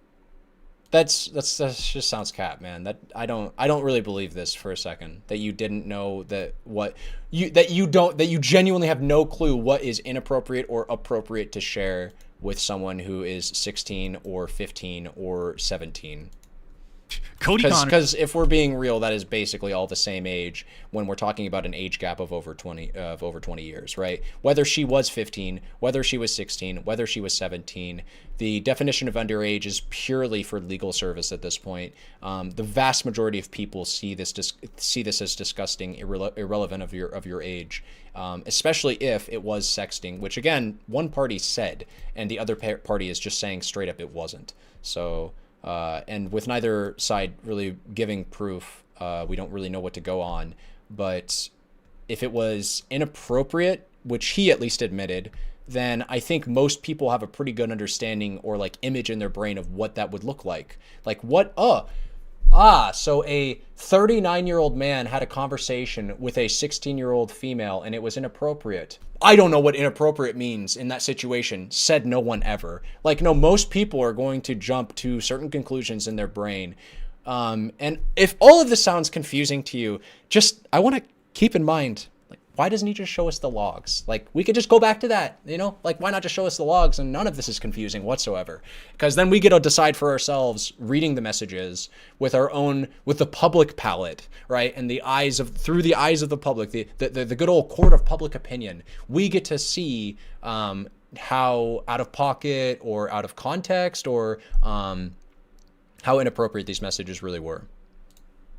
That's just sounds cap, man. That I don't really believe this for a second, that you didn't know that you genuinely have no clue what is inappropriate or appropriate to share with someone who is 16 or 15 or 17. Cody Connor. Because if we're being real, that is basically all the same age when we're talking about an age gap of over 20 years, right? Whether she was 15, whether she was 16, whether she was 17, the definition of underage is purely for legal service at this point. The vast majority of people see this as disgusting, irrelevant of your age, especially if it was sexting, which again, one party said, and the other party is just saying straight up it wasn't. So. And with neither side really giving proof, we don't really know what to go on. But if it was inappropriate, which he at least admitted, then I think most people have a pretty good understanding or like image in their brain of what that would look like. Like what? So a 39-year-old man had a conversation with a 16-year-old female and it was inappropriate. I don't know what inappropriate means in that situation, said no one ever. Like, no, most people are going to jump to certain conclusions in their brain. And if all of this sounds confusing to you, I want to keep in mind, like, why doesn't he just show us the logs? Like, we could just go back to that, like, why not just show us the logs and none of this is confusing whatsoever? Because then we get to decide for ourselves, reading the messages with the public palette, right? And through the eyes of the public, the good old court of public opinion, we get to see how out of pocket or out of context or how inappropriate these messages really were.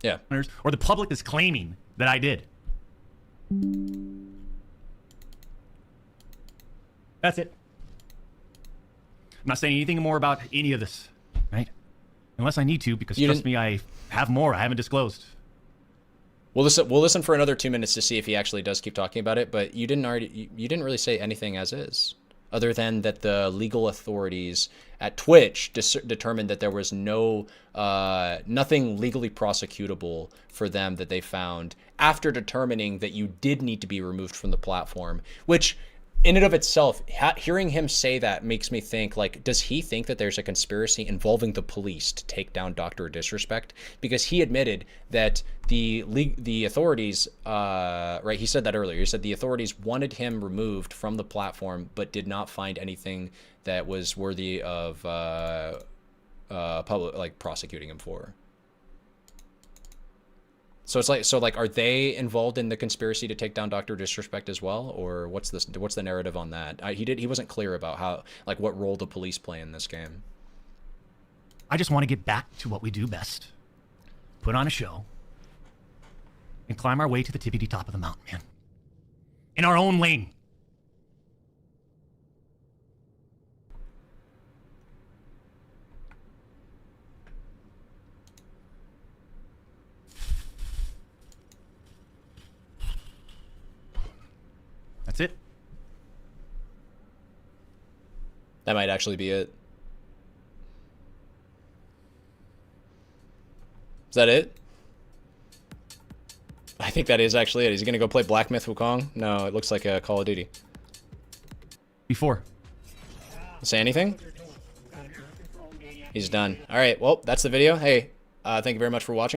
Yeah. Or the public is claiming that I did. That's it. I'm not saying anything more about any of this, right? Unless I need to, because trust me, I have more I haven't disclosed. We'll listen for another 2 minutes to see if he actually does keep talking about it, but you didn't really say anything as is, other than that the legal authorities at Twitch determined that there was nothing legally prosecutable for them that they found after determining that you did need to be removed from the platform, which in and of itself, hearing him say that makes me think, like, does he think that there's a conspiracy involving the police to take down Dr. Disrespect? Because he admitted that the authorities, right, he said that earlier. He said the authorities wanted him removed from the platform, but did not find anything that was worthy of public, like, prosecuting him for. So it's like, are they involved in the conspiracy to take down Dr. Disrespect as well, or what's the narrative on that? He wasn't clear about how, like, what role the police play in this game. I just want to get back to what we do best: put on a show and climb our way to the tippity top of the mountain, man, in our own lane. That's it. That might actually be it. Is that it? I think that is actually it. Is he going to go play Black Myth Wukong? No, it looks like a Call of Duty. Before. Say anything? He's done. All right. Well, that's the video. Hey, thank you very much for watching.